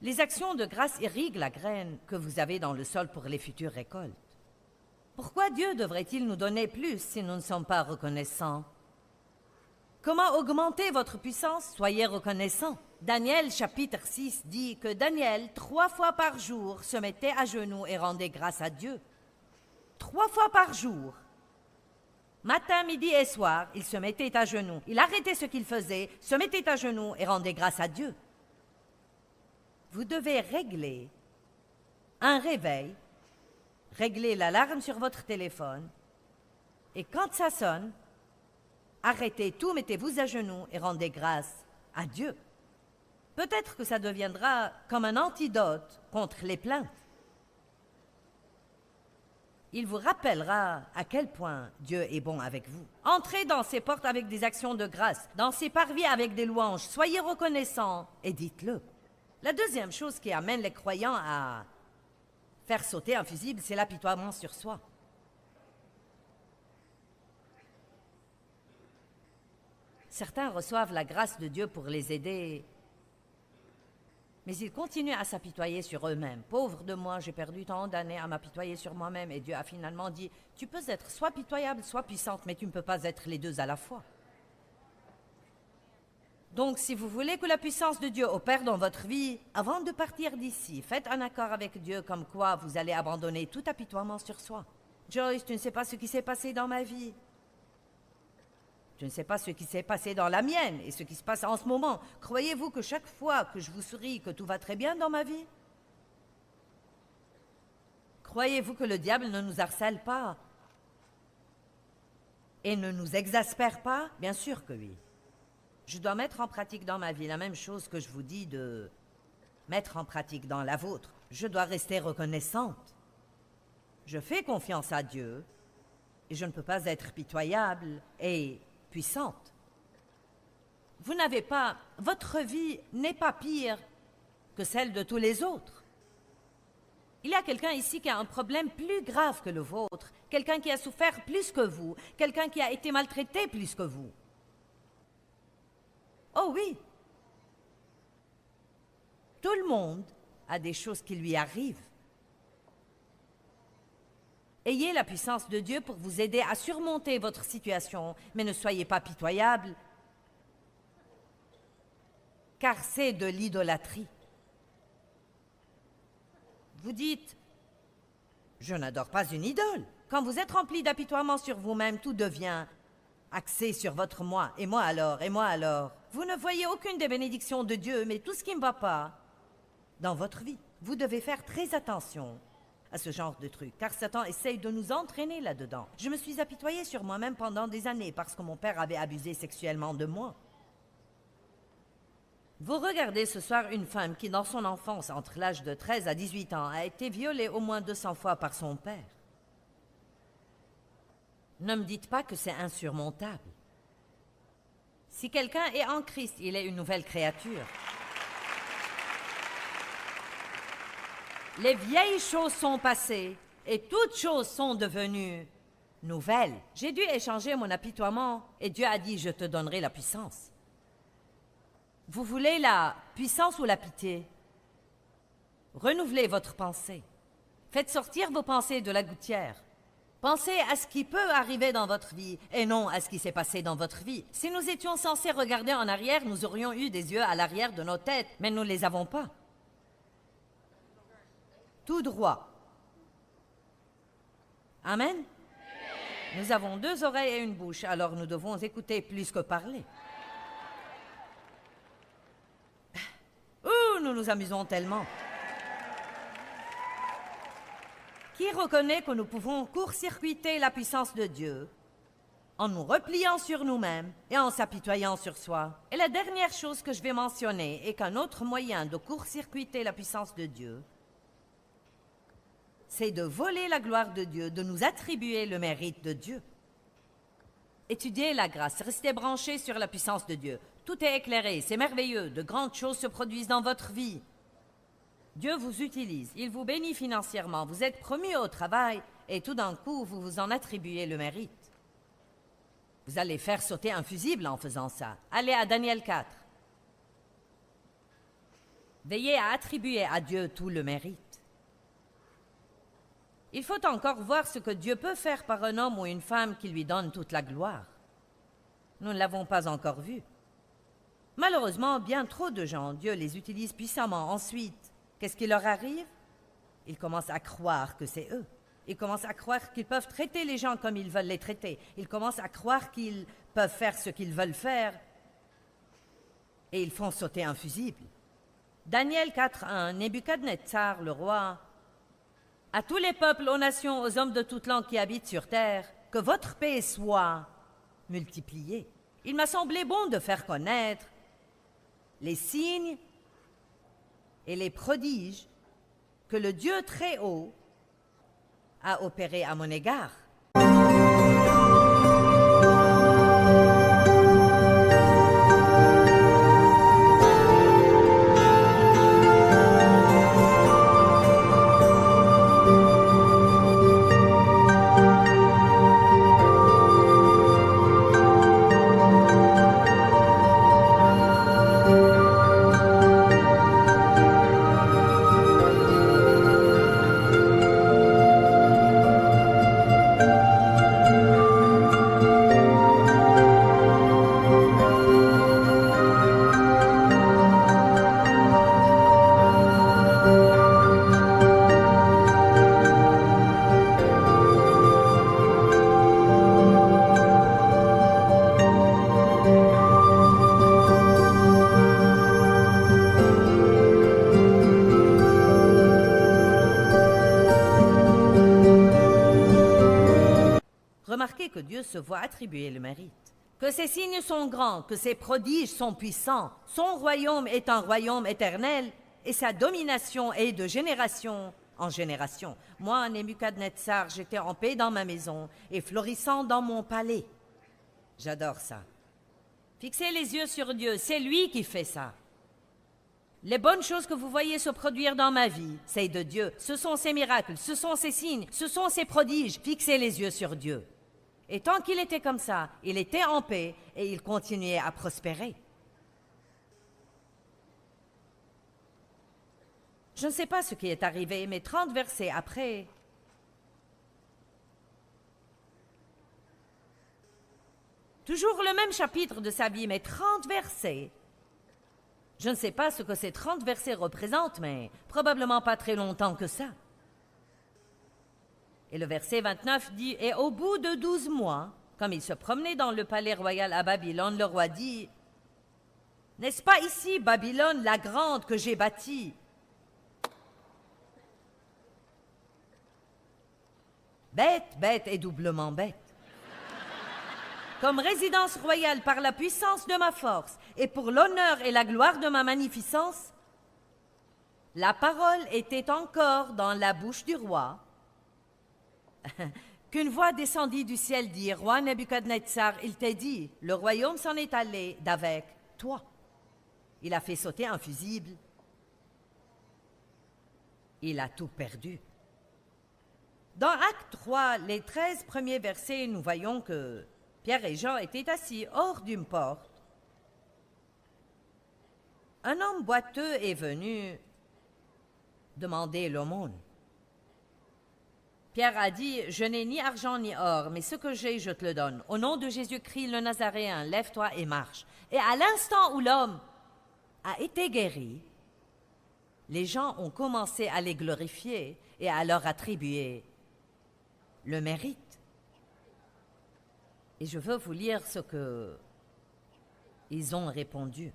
Les actions de grâce irriguent la graine que vous avez dans le sol pour les futures récoltes. Pourquoi Dieu devrait-il nous donner plus si nous ne sommes pas reconnaissants? Comment augmenter votre puissance? Soyez reconnaissants. Daniel chapitre 6 dit que Daniel, 3 fois par jour, se mettait à genoux et rendait grâce à Dieu. 3 fois par jour. Matin, midi et soir, il se mettait à genoux. Il arrêtait ce qu'il faisait, se mettait à genoux et rendait grâce à Dieu. Vous devez régler un réveil, régler l'alarme sur votre téléphone, et quand ça sonne, arrêtez tout, mettez-vous à genoux et rendez grâce à Dieu. Peut-être que ça deviendra comme un antidote contre les plaintes. Il vous rappellera à quel point Dieu est bon avec vous. Entrez dans ses portes avec des actions de grâce, dans ses parvis avec des louanges, soyez reconnaissants et dites-le. La deuxième chose qui amène les croyants à faire sauter un fusible, c'est l'apitoiement sur soi. Certains reçoivent la grâce de Dieu pour les aider, mais ils continuent à s'apitoyer sur eux-mêmes. Pauvre de moi, j'ai perdu tant d'années à m'apitoyer sur moi-même, et Dieu a finalement dit, tu peux être soit pitoyable, soit puissante, mais tu ne peux pas être les deux à la fois. Donc, si vous voulez que la puissance de Dieu opère dans votre vie, avant de partir d'ici, faites un accord avec Dieu comme quoi vous allez abandonner tout apitoiement sur soi. Joyce, tu ne sais pas ce qui s'est passé dans ma vie. Tu ne sais pas ce qui s'est passé dans la mienne et ce qui se passe en ce moment. Croyez-vous que chaque fois que je vous souris, que tout va très bien dans ma vie? Croyez-vous que le diable ne nous harcèle pas et ne nous exaspère pas? Bien sûr que oui. Je dois mettre en pratique dans ma vie la même chose que je vous dis de mettre en pratique dans la vôtre. Je dois rester reconnaissante. Je fais confiance à Dieu et je ne peux pas être pitoyable et puissante. Vous n'avez pas... Votre vie n'est pas pire que celle de tous les autres. Il y a quelqu'un ici qui a un problème plus grave que le vôtre, quelqu'un qui a souffert plus que vous, quelqu'un qui a été maltraité plus que vous. Oh oui! Tout le monde a des choses qui lui arrivent. Ayez la puissance de Dieu pour vous aider à surmonter votre situation, mais ne soyez pas pitoyable, car c'est de l'idolâtrie. Vous dites, je n'adore pas une idole. Quand vous êtes rempli d'apitoiement sur vous-même, tout devient axé sur votre moi. Et moi alors, et moi alors. Vous ne voyez aucune des bénédictions de Dieu, mais tout ce qui ne va pas dans votre vie. Vous devez faire très attention à ce genre de truc, car Satan essaye de nous entraîner là-dedans. Je me suis apitoyée sur moi-même pendant des années parce que mon père avait abusé sexuellement de moi. Vous regardez ce soir une femme qui, dans son enfance, entre l'âge de 13 à 18 ans, a été violée au moins 200 fois par son père. Ne me dites pas que c'est insurmontable. Si quelqu'un est en Christ, il est une nouvelle créature. Les vieilles choses sont passées et toutes choses sont devenues nouvelles. J'ai dû échanger mon apitoiement et Dieu a dit, je te donnerai la puissance. Vous voulez la puissance ou la pitié? Renouvelez votre pensée. Faites sortir vos pensées de la gouttière. Pensez à ce qui peut arriver dans votre vie et non à ce qui s'est passé dans votre vie. Si nous étions censés regarder en arrière, nous aurions eu des yeux à l'arrière de nos têtes, mais nous ne les avons pas. Tout droit. Amen. Nous avons 2 oreilles et une bouche, alors nous devons écouter plus que parler. Ouh, nous nous amusons tellement. Qui reconnaît que nous pouvons court-circuiter la puissance de Dieu en nous repliant sur nous-mêmes et en s'apitoyant sur soi? Et la dernière chose que je vais mentionner est qu'un autre moyen de court-circuiter la puissance de Dieu, c'est de voler la gloire de Dieu, de nous attribuer le mérite de Dieu. Étudiez la grâce, restez branchés sur la puissance de Dieu. Tout est éclairé, c'est merveilleux, de grandes choses se produisent dans votre vie. Dieu vous utilise, il vous bénit financièrement, vous êtes promu au travail et tout d'un coup, vous vous en attribuez le mérite. Vous allez faire sauter un fusible en faisant ça. Allez à Daniel 4. Veillez à attribuer à Dieu tout le mérite. Il faut encore voir ce que Dieu peut faire par un homme ou une femme qui lui donne toute la gloire. Nous ne l'avons pas encore vu. Malheureusement, bien trop de gens, Dieu les utilise puissamment. Ensuite, qu'est-ce qui leur arrive? Ils commencent à croire que c'est eux. Ils commencent à croire qu'ils peuvent traiter les gens comme ils veulent les traiter. Ils commencent à croire qu'ils peuvent faire ce qu'ils veulent faire. Et ils font sauter un fusible. Daniel 4.1, Nebuchadnezzar, le roi, à tous les peuples, aux nations, aux hommes de toute langue qui habitent sur terre, que votre paix soit multipliée. Il m'a semblé bon de faire connaître les signes et les prodiges que le Dieu très haut a opérés à mon égard. Remarquez que Dieu se voit attribuer le mérite, que ses signes sont grands, que ses prodiges sont puissants, son royaume est un royaume éternel et sa domination est de génération en génération. Moi, Nebuchadnezzar, j'étais en paix dans ma maison et florissant dans mon palais. J'adore ça. Fixez les yeux sur Dieu, c'est lui qui fait ça. Les bonnes choses que vous voyez se produire dans ma vie, c'est de Dieu. Ce sont ses miracles, ce sont ses signes, ce sont ses prodiges. Fixez les yeux sur Dieu. Et tant qu'il était comme ça, il était en paix et il continuait à prospérer. Je ne sais pas ce qui est arrivé, mais 30 versets après, toujours le même chapitre de sa vie, mais 30 versets. Je ne sais pas ce que ces 30 versets représentent, mais probablement pas très longtemps que ça. Et le verset 29 dit « Et au bout de 12 mois, comme il se promenait dans le palais royal à Babylone, le roi dit « N'est-ce pas ici Babylone la grande que j'ai bâtie ?» Bête, bête et doublement bête. Comme résidence royale par la puissance de ma force et pour l'honneur et la gloire de ma magnificence, la parole était encore dans la bouche du roi, qu'une voix descendit du ciel dit, « Roi Nebuchadnezzar, il t'est dit, le royaume s'en est allé d'avec toi. » Il a fait sauter un fusible. Il a tout perdu. Dans Acte 3, les 13 premiers versets, nous voyons que Pierre et Jean étaient assis hors d'une porte. Un homme boiteux est venu demander l'aumône. Pierre a dit, « Je n'ai ni argent ni or, mais ce que j'ai, je te le donne. Au nom de Jésus-Christ le Nazaréen, lève-toi et marche. » Et à l'instant où l'homme a été guéri, les gens ont commencé à les glorifier et à leur attribuer le mérite. Et je veux vous lire ce que ils ont répondu.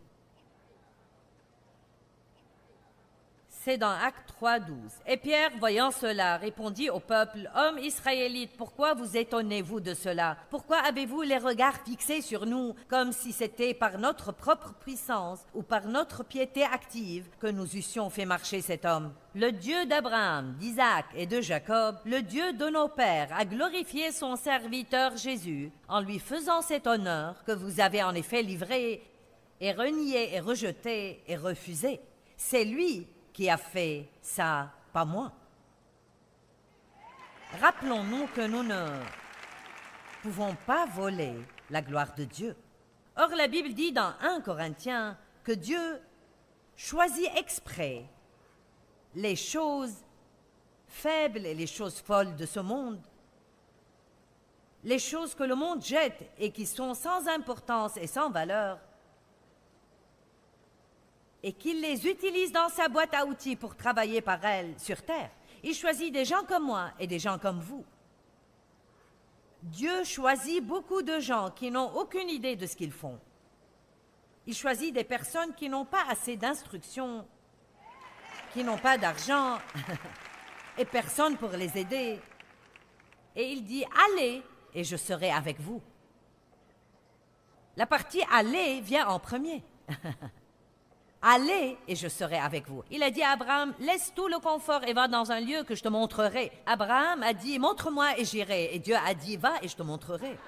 C'est dans Acte 3.12. Et Pierre, voyant cela, répondit au peuple, « Hommes israélites, pourquoi vous étonnez-vous de cela? Pourquoi avez-vous les regards fixés sur nous, comme si c'était par notre propre puissance ou par notre piété active que nous eussions fait marcher cet homme? Le Dieu d'Abraham, d'Isaac et de Jacob, le Dieu de nos pères, a glorifié son serviteur Jésus en lui faisant cet honneur que vous avez en effet livré et renié et rejeté et refusé. C'est lui qui a fait ça, pas moi. » Rappelons-nous que nous ne pouvons pas voler la gloire de Dieu. Or, la Bible dit dans 1 Corinthiens que Dieu choisit exprès les choses faibles et les choses folles de ce monde, les choses que le monde jette et qui sont sans importance et sans valeur, et qu'il les utilise dans sa boîte à outils pour travailler par elles sur terre. Il choisit des gens comme moi et des gens comme vous. Dieu choisit beaucoup de gens qui n'ont aucune idée de ce qu'ils font. Il choisit des personnes qui n'ont pas assez d'instruction, qui n'ont pas d'argent et personne pour les aider. Et il dit « Allez et je serai avec vous ». La partie « Allez » vient en premier. Allez et je serai avec vous. Il a dit à Abraham, laisse tout le confort et va dans un lieu que je te montrerai. Abraham a dit, montre-moi et j'irai. Et Dieu a dit, va et je te montrerai.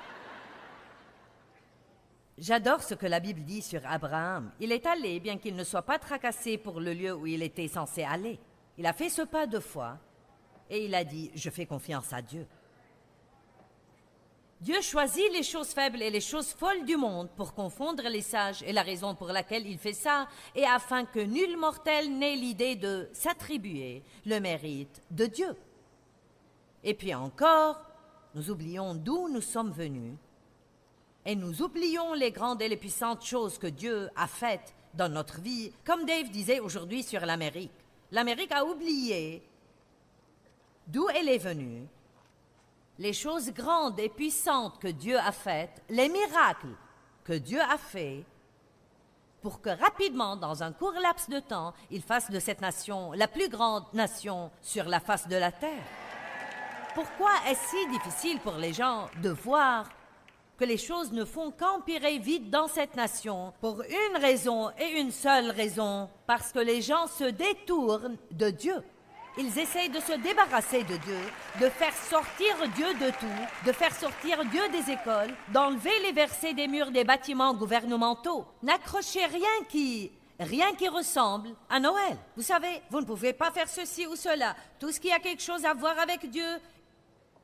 J'adore ce que la Bible dit sur Abraham. Il est allé, bien qu'il ne soit pas tracassé pour le lieu où il était censé aller. Il a fait ce pas de foi et il a dit, je fais confiance à Dieu. Dieu choisit les choses faibles et les choses folles du monde pour confondre les sages, et la raison pour laquelle il fait ça est afin que nul mortel n'ait l'idée de s'attribuer le mérite de Dieu. Et puis encore, nous oublions d'où nous sommes venus et nous oublions les grandes et les puissantes choses que Dieu a faites dans notre vie, comme Dave disait aujourd'hui sur l'Amérique. L'Amérique a oublié d'où elle est venue, les choses grandes et puissantes que Dieu a faites, les miracles que Dieu a faits, pour que rapidement, dans un court laps de temps, il fasse de cette nation la plus grande nation sur la face de la terre. Pourquoi est-ce si difficile pour les gens de voir que les choses ne font qu'empirer vite dans cette nation pour une raison et une seule raison, parce que les gens se détournent de Dieu. Ils essayent de se débarrasser de Dieu, de faire sortir Dieu de tout, de faire sortir Dieu des écoles, d'enlever les versets des murs des bâtiments gouvernementaux. N'accrochez rien qui ressemble à Noël. Vous savez, vous ne pouvez pas faire ceci ou cela. Tout ce qui a quelque chose à voir avec Dieu,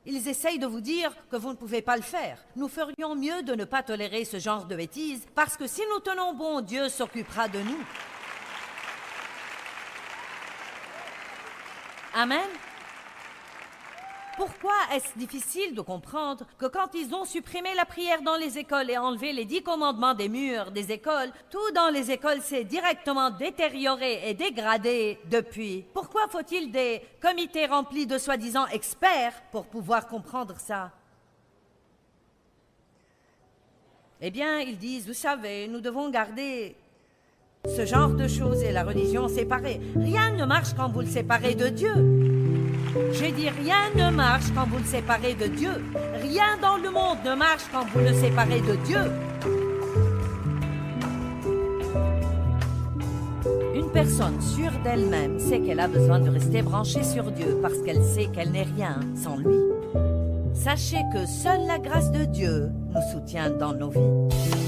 ils essayent de vous dire que vous ne pouvez pas le faire. Nous ferions mieux de ne pas tolérer ce genre de bêtises, parce que si nous tenons bon, Dieu s'occupera de nous. Amen. Pourquoi est-ce difficile de comprendre que quand ils ont supprimé la prière dans les écoles et enlevé les 10 commandements des murs des écoles, tout dans les écoles s'est directement détérioré et dégradé depuis? Pourquoi faut-il des comités remplis de soi-disant experts pour pouvoir comprendre ça? Eh bien, ils disent, vous savez, nous devons garder ce genre de choses et la religion séparée. Rien ne marche quand vous le séparez de Dieu. J'ai dit rien ne marche quand vous le séparez de Dieu. Rien dans le monde ne marche quand vous le séparez de Dieu. Une personne sûre d'elle-même sait qu'elle a besoin de rester branchée sur Dieu parce qu'elle sait qu'elle n'est rien sans lui. Sachez que seule la grâce de Dieu nous soutient dans nos vies.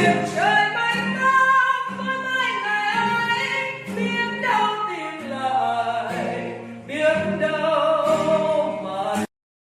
Dieu.